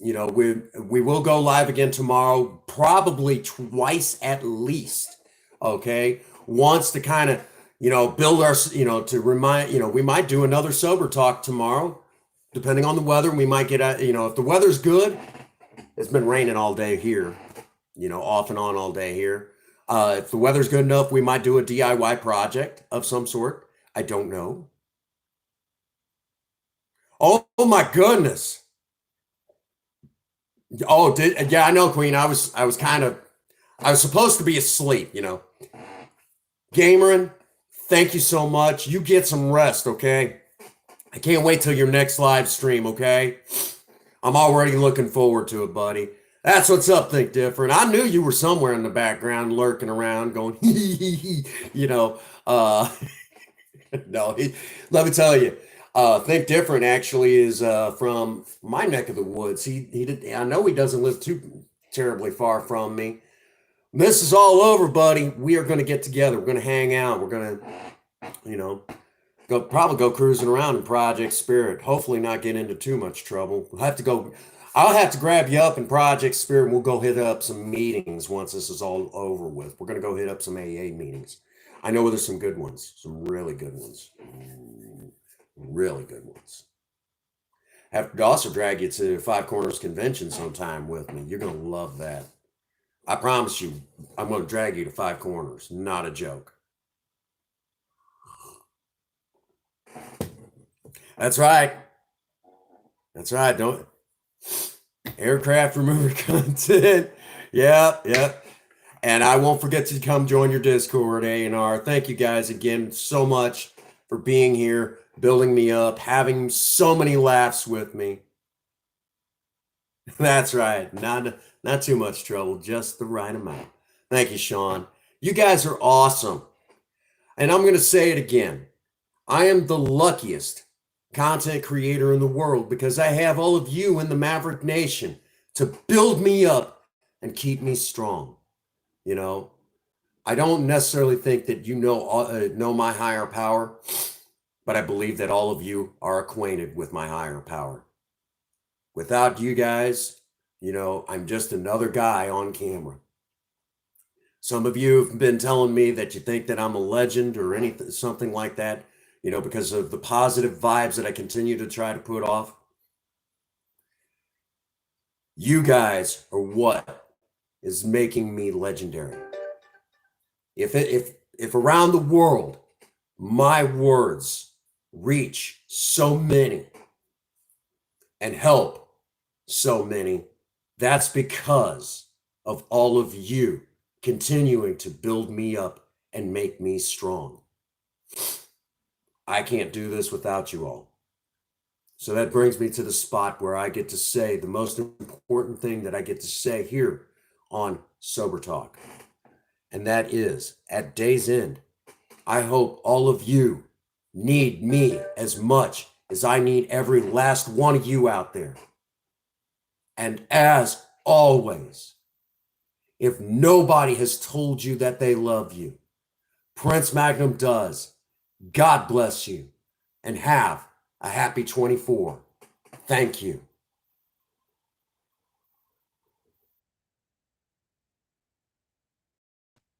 Speaker 1: know, we will go live again tomorrow, probably twice at least. Okay, once to kind of, you know, build our, you know, to remind, you know, we might do another sober talk tomorrow, depending on the weather. We might get at, you know, if the weather's good. It's been raining all day here, you know, off and on all day here. If the weather's good enough, we might do a DIY project of some sort. I don't know. Oh my goodness. Oh, yeah, I know, Queen. I was supposed to be asleep, you know. Gamerin, thank you so much. You get some rest, okay? I can't wait till your next live stream, okay? I'm already looking forward to it, buddy. That's what's up, Think Different. I knew you were somewhere in the background lurking around going, you know, no, let me tell you, Think Different actually is from my neck of the woods. He did. I know he doesn't live too terribly far from me. This is all over, buddy. We are going to get together. We're going to hang out. We're going to, you know, probably go cruising around in Project Spirit. Hopefully not get into too much trouble. I'll have to grab you up in Project Spirit, and we'll go hit up some meetings once this is all over with. We're going to go hit up some AA meetings. I know there's some good ones, some really good ones. Really good ones. Have to also drag you to Five Corners Convention sometime with me. You're going to love that. I promise you, I'm going to drag you to Five Corners. Not a joke. That's right. That's right. Don't aircraft remover content. Yep. And I won't forget to come join your Discord, A&R. Thank you guys again so much for being here, building me up, having so many laughs with me. That's right. Not too much trouble, just the right amount. Thank you, Sean. You guys are awesome. And I'm going to say it again. I am the luckiest content creator in the world because I have all of you in the Maverick Nation to build me up and keep me strong. You know, I don't necessarily think that you know my higher power, but I believe that all of you are acquainted with my higher power. Without you guys, you know, I'm just another guy on camera. Some of you have been telling me that you think that I'm a legend or anything, something like that, you know, because of the positive vibes that I continue to try to put off. You guys are what is making me legendary. If around the world my words reach so many and help so many, that's because of all of you continuing to build me up and make me strong. I can't do this without you all. So that brings me to the spot where I get to say the most important thing that I get to say here on Sober Talk. And that is, at day's end, I hope all of you need me as much as I need every last one of you out there. And as always, if nobody has told you that they love you, Prince Magnum does. God bless you and have a happy 24. Thank you.